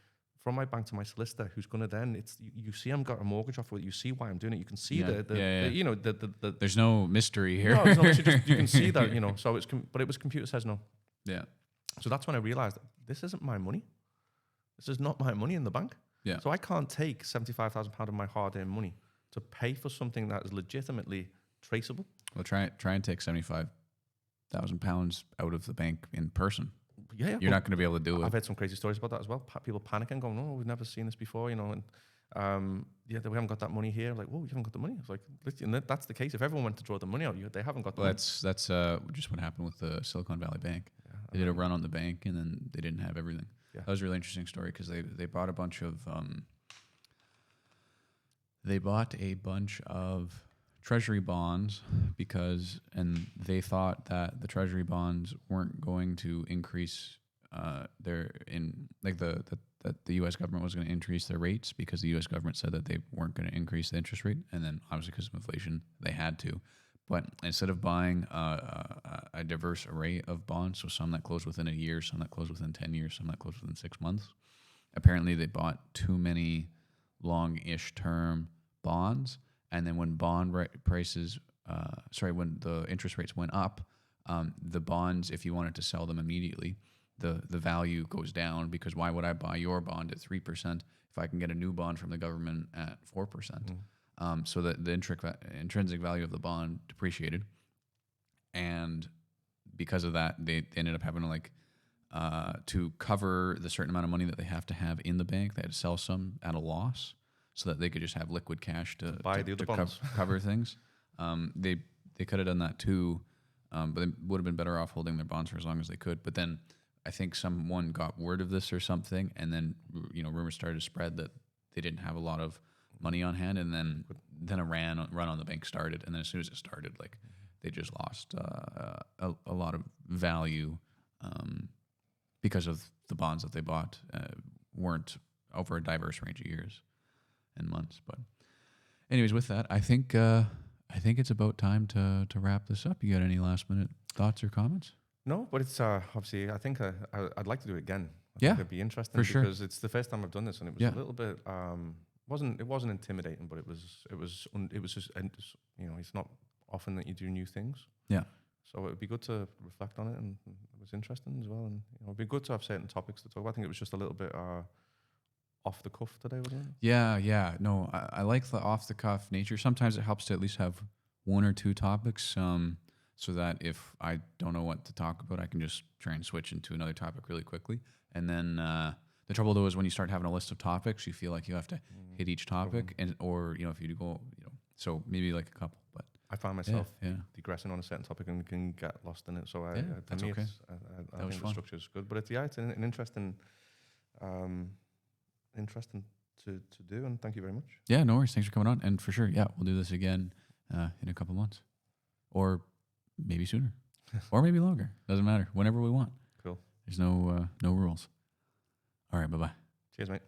from my bank to my solicitor, who's going to then, it's, you see I'm got a mortgage offer, you see why I'm doing it. You can see the you know, the there's no mystery here. no, it's not, just, you can see that, you know, so it's, but it was computer says no. Yeah. So that's when I realized this isn't my money. This is not my money in the bank. Yeah. So I can't take £75,000 of my hard-earned money to pay for something that is legitimately traceable. Well, try and take £75,000 out of the bank in person. Yeah, You're not going to be able to do I've it. heard some crazy stories about that as well. People panicking, going, "Oh, we've never seen this before," you know, and we haven't got that money here. Like, "Whoa, you haven't got the money?" It's like, and that's the case. If everyone went to draw the money out, they haven't got the money. That's just what happened with the Silicon Valley Bank. Yeah, They did a run on the bank, and then they didn't have everything. Yeah. That was a really interesting story because they bought a bunch of treasury bonds and they thought that the treasury bonds weren't going to increase that the U.S. government was going to increase their rates because the U.S. government said that they weren't going to increase the interest rate, and then obviously because of inflation they had to. But instead of buying a diverse array of bonds, so some that close within a year, some that close within 10 years, some that close within 6 months, apparently they bought too many long-ish term bonds. And then when when the interest rates went up, the bonds, if you wanted to sell them immediately, the value goes down because why would I buy your bond at 3% if I can get a new bond from the government at 4%? So that the intrinsic value of the bond depreciated, and because of that, they ended up having to cover the certain amount of money that they have to have in the bank. They had to sell some at a loss so that they could just have liquid cash to buy the other bonds. Cover things. They could have done that too, but they would have been better off holding their bonds for as long as they could. But then I think someone got word of this or something, and then rumors started to spread that they didn't have a lot of money on hand, and then a run on the bank started, and then as soon as it started, they just lost a lot of value because of the bonds that they bought weren't over a diverse range of years and months. But anyways, with that, I think it's about time to wrap this up. You got any last minute thoughts or comments? No, but it's obviously, I think I'd like to do it again. I Yeah, think it'd be interesting for sure. because it's the first time I've done this, and it was a little bit it wasn't intimidating, but it was just, and it's not often that you do new things. Yeah. So it would be good to reflect on it, and it was interesting as well. And it'd be good to have certain topics to talk about. I think it was just a little bit off the cuff today, wasn't it? Yeah. No, I like the off the cuff nature. Sometimes it helps to at least have one or two topics, so that if I don't know what to talk about, I can just try and switch into another topic really quickly. And then the trouble though is when you start having a list of topics, you feel like you have to hit each topic, or if you go, so maybe like a couple. But I found myself yeah. digressing on a certain topic and can get lost in it. So that's to me, okay. I think the structure is good, but it's an interesting to do. And thank you very much. Yeah, no worries. Thanks for coming on. And for sure, yeah, we'll do this again in a couple months, or maybe sooner, or maybe longer. Doesn't matter. Whenever we want. Cool. There's no rules. All right. Bye-bye. Cheers, mate.